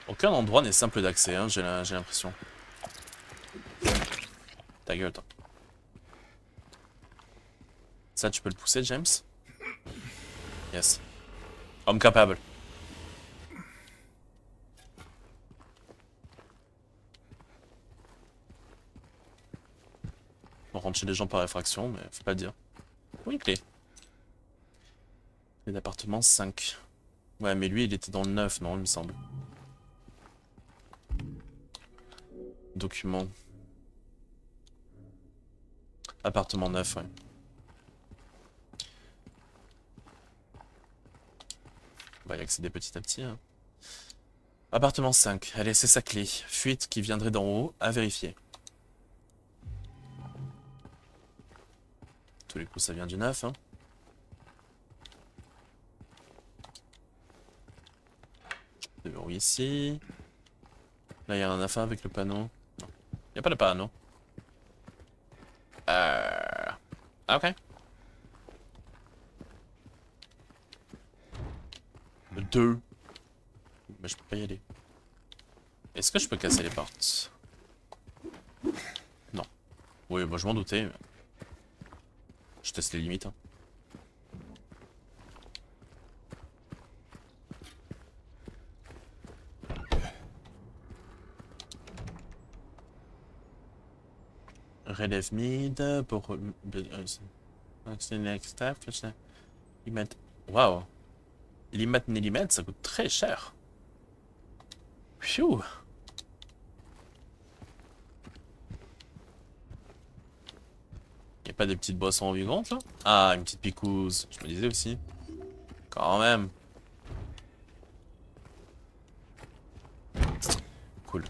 Aucun endroit n'est simple d'accès, hein, j'ai l'impression. Ta gueule, toi. Ça, tu peux le pousser, James? Yes. Homme capable. On rentre chez les gens par effraction, mais faut pas le dire. Oui, une clé. Clé d'appartement 5. Ouais, mais lui, il était dans le 9, non, il me semble. Document. Appartement 9, ouais. On va y accéder petit à petit. Hein. Appartement 5. Allez, c'est sa clé. Fuite qui viendrait d'en haut, à vérifier. Tous les coups, ça vient du 9. Hein. Verrouille ici. Là, il y a un affaire avec le panneau. Non. Il n'y a pas de panneau. Ok. 2. Mais je peux pas y aller. Est-ce que je peux casser les portes? Non. Oui, bah, je m'en doutais. Mais... je teste les limites. Hein. Relève mid pour... Waouh. Limette millimètre, ça coûte très cher. Phew. Y'a pas des petites boissons vivantes là? Ah, une petite picouse. Je me disais aussi. Quand même. Cool.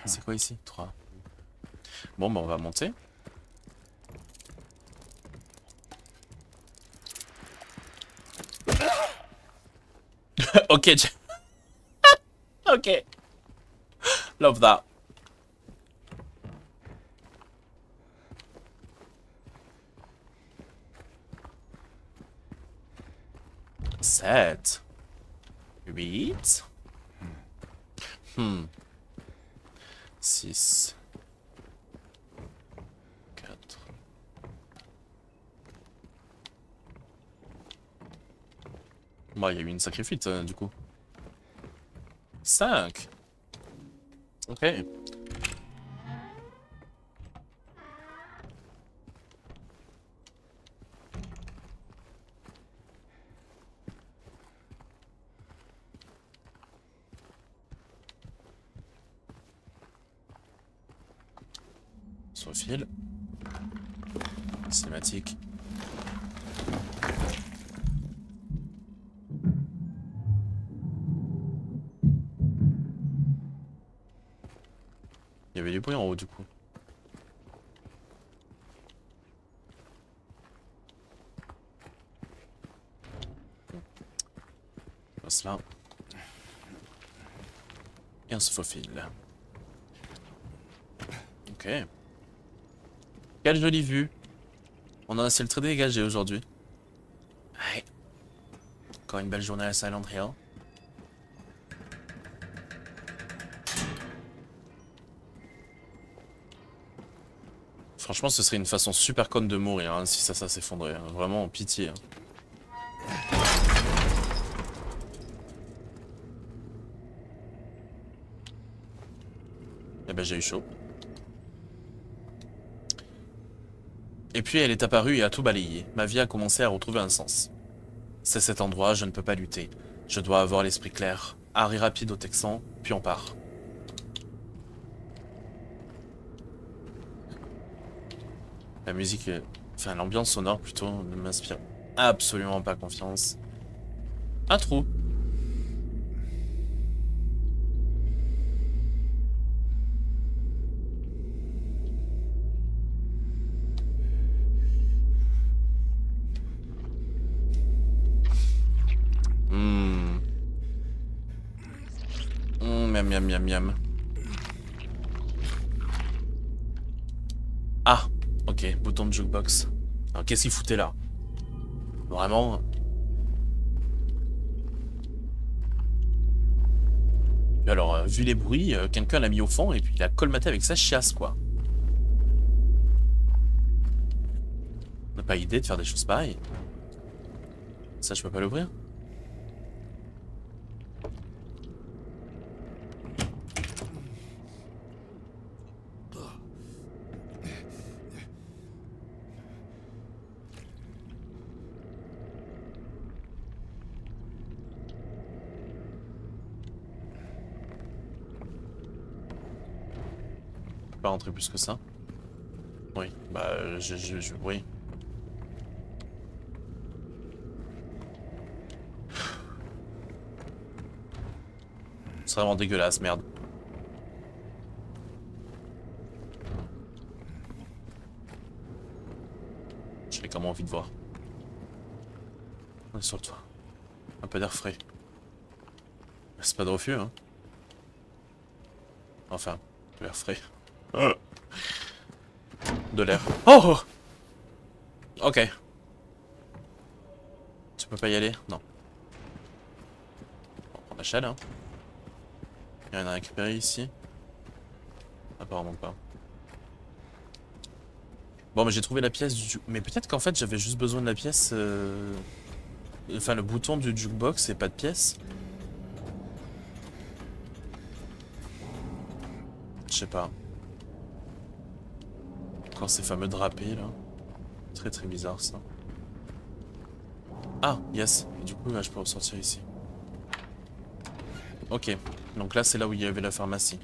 C'est quoi ici? 3. Bon, bah on va monter. Ok. Ok. Love that. Sept. 8. 6. 4. Bon, il y a eu une sacrée fuite, du coup. 5. Ok. Se faufile. Cinématique. Il y avait du bruit en haut du coup. On passe là. Et on se faufile. Ok. Quelle jolie vue. On a un ciel très dégagé aujourd'hui. Ouais. Encore une belle journée à Silent Hill. Franchement, ce serait une façon super conne de mourir hein, si ça s'effondrait. Hein. Vraiment, pitié. Hein. Eh ben, j'ai eu chaud. Et puis elle est apparue et a tout balayé. Ma vie a commencé à retrouver un sens. C'est cet endroit, je ne peux pas lutter. Je dois avoir l'esprit clair. Arrêt rapide au Texan, puis on part. La musique, enfin l'ambiance sonore plutôt, ne m'inspire absolument pas confiance. Un trou. Miam miam miam miam. Ah, ok, bouton de jukebox. Alors qu'est-ce qu'il foutait là? Vraiment? Et alors, vu les bruits, quelqu'un l'a mis au fond et puis il a colmaté avec sa chiasse quoi. On n'a pas idée de faire des choses pareilles. Ça, je peux pas l'ouvrir? Pas rentrer plus que ça. Oui, bah oui. C'est vraiment dégueulasse, merde. J'ai quand même envie de voir. On est sur le toit. Un peu d'air frais. C'est pas de refus, hein. Enfin, de l'air frais. De l'air. Oh! Ok. Tu peux pas y aller? Non. On prend la chaîne, hein. Il y en a rien à récupérer ici? Apparemment pas. Bon, mais j'ai trouvé la pièce du... Mais peut-être qu'en fait, j'avais juste besoin de la pièce... Enfin, le bouton du jukebox et pas de pièce. Je sais pas. Encore ces fameux drapés, là. Très très bizarre, ça. Ah, yes. Et du coup, là, je peux ressortir ici. Ok. Donc là, c'est là où il y avait la pharmacie.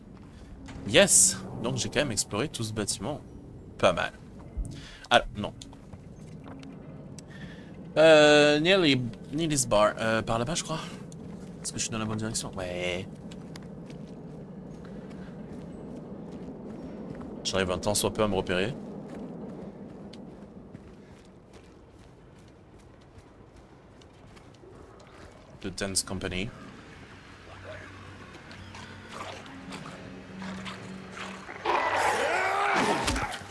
Yes! Donc j'ai quand même exploré tout ce bâtiment. Pas mal. Alors, non. Nearly's Bar. Par là-bas, je crois. Est-ce que je suis dans la bonne direction? Ouais. J'arrive un temps soit peu à me repérer. The Dance Company.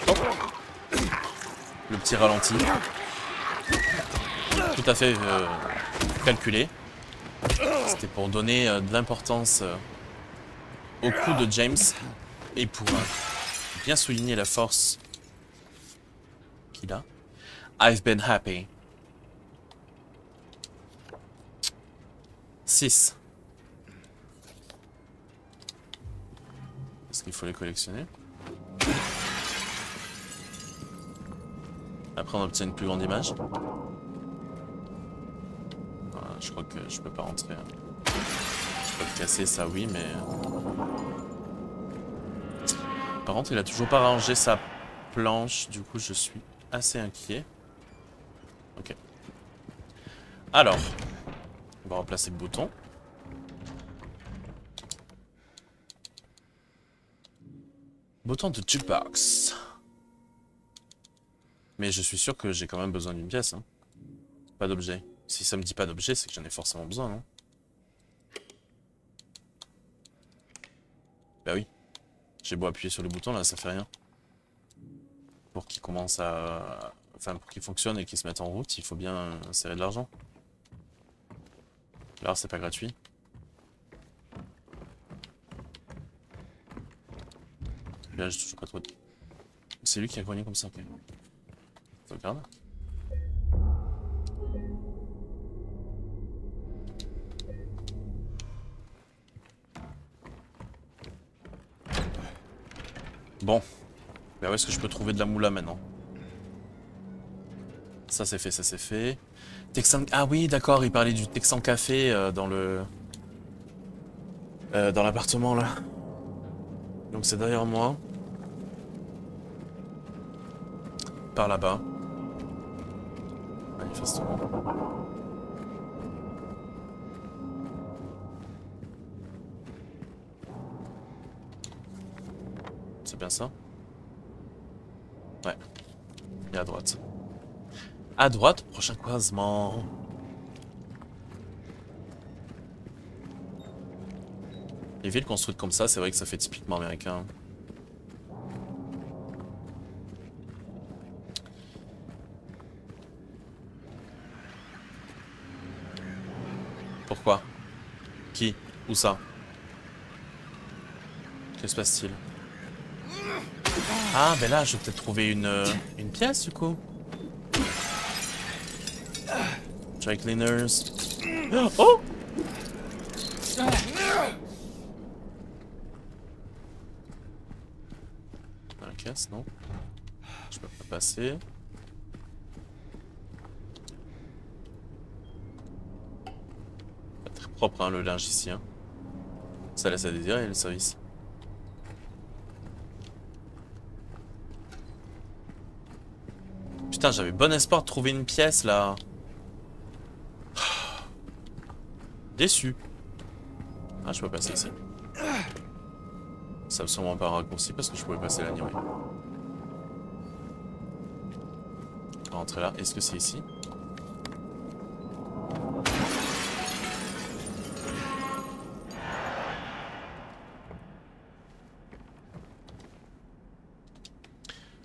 Oh. Le petit ralenti. Tout à fait calculé. C'était pour donner de l'importance au coup de James et pour bien souligner la force qu'il a. I've been happy. 6. Est-ce qu'il faut les collectionner? Après on obtient une plus grande image. Voilà, je crois que je peux pas rentrer. Je peux le casser, ça oui, mais... Par contre il a toujours pas rangé sa planche, du coup je suis assez inquiet. Ok. Alors, on va remplacer le bouton. Bouton de jukebox. Mais je suis sûr que j'ai quand même besoin d'une pièce. Hein. Pas d'objet. Si ça me dit pas d'objet, c'est que j'en ai forcément besoin, non? Bah oui. J'ai beau appuyer sur le bouton, là, ça fait rien. Pour qu'il commence à... Enfin, pour qu'il fonctionne et qu'il se mette en route, il faut bien insérer de l'argent. Là, c'est pas gratuit. Là, j'ai toujours pas trop... C'est lui qui a grogné comme ça, ok. Sauvegarde. Bon. Ben où est-ce que je peux trouver de la moula maintenant? Ça c'est fait, ça c'est fait. Texan... Ah oui, d'accord, il parlait du Texan Café dans le... dans l'appartement là. Donc c'est derrière moi. Par là-bas. Manifestement. C'est bien ça? Ouais. Et à droite. À droite, prochain croisement. Les villes construites comme ça, c'est vrai que ça fait typiquement américain. Pourquoi? Qui? Où ça? Que se passe-t-il? Ah, ben là, je vais peut-être trouver une pièce, du coup. Dry cleaners. Oh! Dans la caisse, non? Je peux pas passer. Pas très propre, hein, le linge ici. Hein. Ça laisse à désirer, le service. Putain, j'avais bon espoir de trouver une pièce, là. Déçu. Ah, je peux passer ici. Ça me sûrement pas raccourci parce que je pouvais passer là, anyway. On va rentrer là. Est-ce que c'est ici?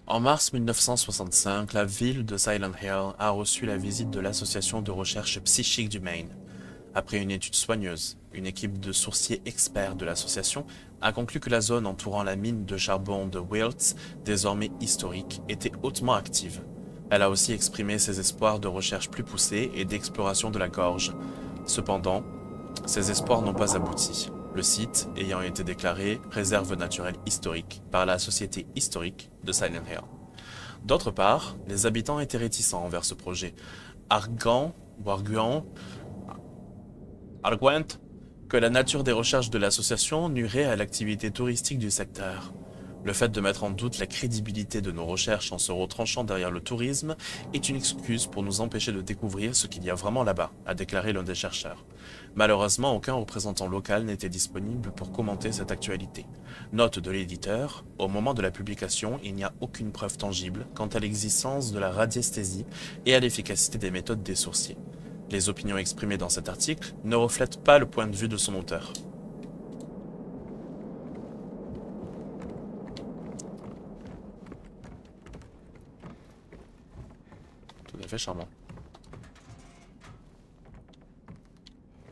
En mars 1965, la ville de Silent Hill a reçu la visite de l'Association de recherche psychique du Maine. Après une étude soigneuse, une équipe de sourciers experts de l'association a conclu que la zone entourant la mine de charbon de Wiltz, désormais historique, était hautement active. Elle a aussi exprimé ses espoirs de recherche plus poussés et d'exploration de la gorge. Cependant, ces espoirs n'ont pas abouti, le site ayant été déclaré réserve naturelle historique par la Société historique de Silent Hill. D'autre part, les habitants étaient réticents envers ce projet, arguant que la nature des recherches de l'association nuirait à l'activité touristique du secteur. Le fait de mettre en doute la crédibilité de nos recherches en se retranchant derrière le tourisme est une excuse pour nous empêcher de découvrir ce qu'il y a vraiment là-bas, a déclaré l'un des chercheurs. Malheureusement, aucun représentant local n'était disponible pour commenter cette actualité. Note de l'éditeur, au moment de la publication, il n'y a aucune preuve tangible quant à l'existence de la radiesthésie et à l'efficacité des méthodes des sourciers. Les opinions exprimées dans cet article ne reflètent pas le point de vue de son auteur. Tout à fait charmant.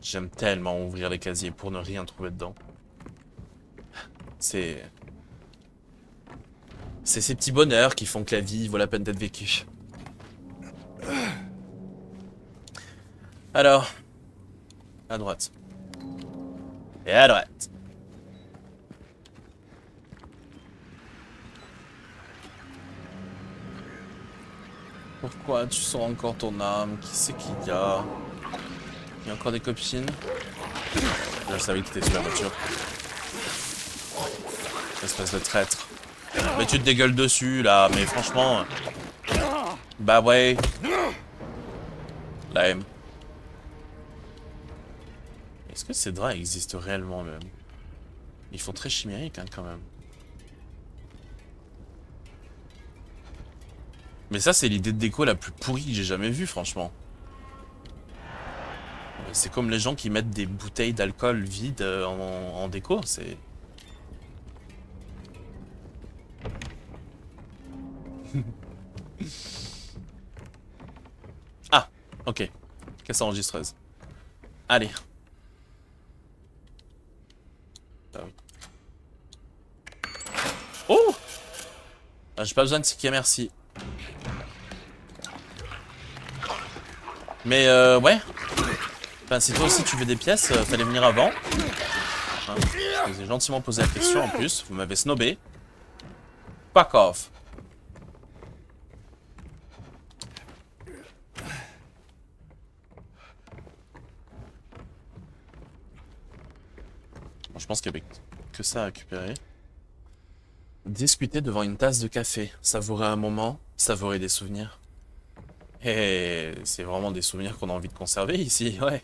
J'aime tellement ouvrir les casiers pour ne rien trouver dedans. C'est ces petits bonheurs qui font que la vie vaut la peine d'être vécue. Alors, à droite. Et à droite. Pourquoi tu sors encore ton âme? Qui c'est qu'il y a? Il y a encore des copines? Je savais que t'étais sur la voiture. Espèce de traître. Mais tu te dégueules dessus, là, mais franchement... Bah ouais. Lame. Est-ce que ces draps existent réellement, même? Ils font très chimérique, hein, quand même. Mais ça, c'est l'idée de déco la plus pourrie que j'ai jamais vue, franchement. C'est comme les gens qui mettent des bouteilles d'alcool vides en déco, c'est... Ah, ok. Caisse enregistreuse. Allez. Ah oui. Oh, ah, j'ai pas besoin de ticket, merci. Mais ouais. Enfin, si toi aussi tu veux des pièces, fallait venir avant. Hein, je vous ai gentiment posé la question en plus. Vous m'avez snobé. Fuck off. Bon, je pense qu'il y avait que ça à récupérer. Discuter devant une tasse de café. Savourer un moment. Savourer des souvenirs. Et c'est vraiment des souvenirs qu'on a envie de conserver ici, ouais.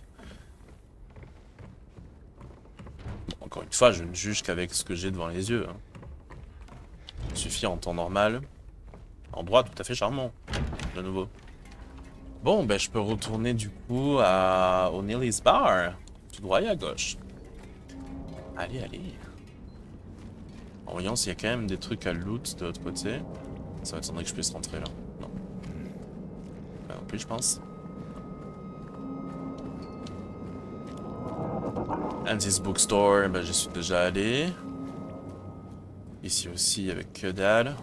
Bon, encore une fois, je ne juge qu'avec ce que j'ai devant les yeux. Hein. Il suffit en temps normal. Endroit tout à fait charmant, de nouveau. Bon, ben je peux retourner du coup à O'Neill's Bar. Tout droit et à gauche. Allez, allez. En voyant s'il y a quand même des trucs à loot de l'autre côté. Ça m'étonnerait que je puisse rentrer là. Non. Pas non plus, je pense. Andy's Bookstore, ben j'y suis déjà allé. Ici aussi avec que dalle.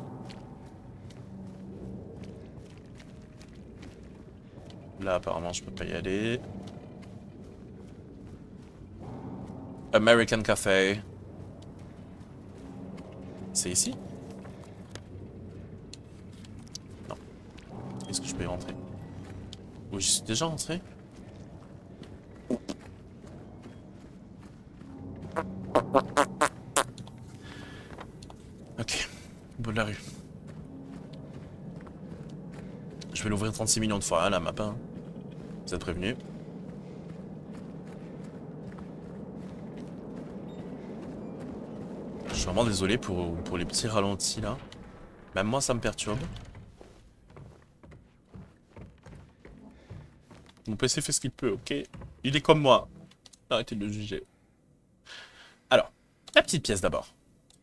Là apparemment je peux pas y aller. American Café. C'est ici? Non. Est-ce que je peux y rentrer? Oui, j'y suis déjà rentré. Ok. Bout de la rue. Je vais l'ouvrir 36 millions de fois, hein, la map. Hein. Vous êtes prévenus. Je suis vraiment désolé pour les petits ralentis là. Même moi ça me perturbe. Mon PC fait ce qu'il peut, ok? Il est comme moi. Arrêtez de le juger. Alors, la petite pièce d'abord.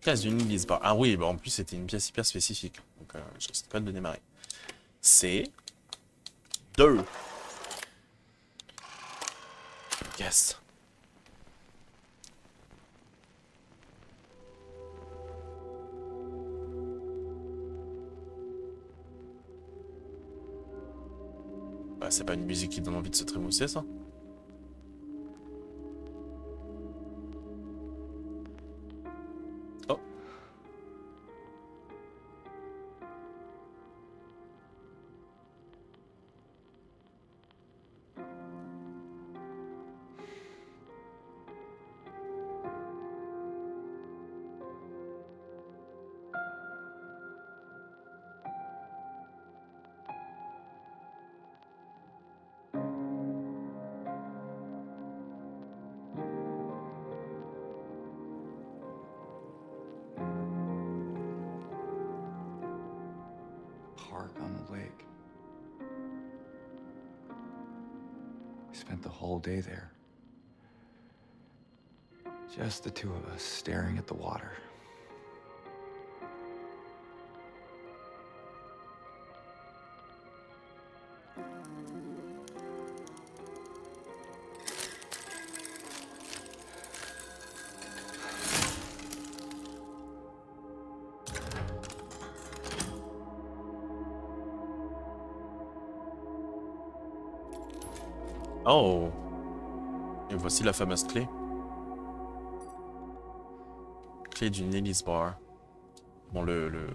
Pièce d'une O'Neill's Bar. Ah oui, bah en plus c'était une pièce hyper spécifique. Donc je risque pas de démarrer. C'est 2. Yes. Bah, c'est pas une musique qui donne envie de se trémousser, ça? Oh. Park on the lake. We spent the whole day there. Just the two of us staring at the water. Oh. Et voici la fameuse clé. Clé du O'Neill's Bar. Bon, le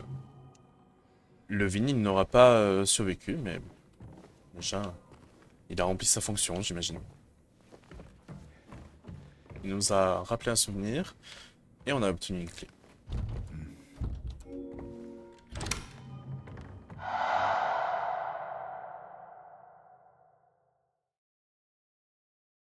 vinyle n'aura pas survécu, mais déjà, il a rempli sa fonction, j'imagine. Il nous a rappelé un souvenir, et on a obtenu une clé.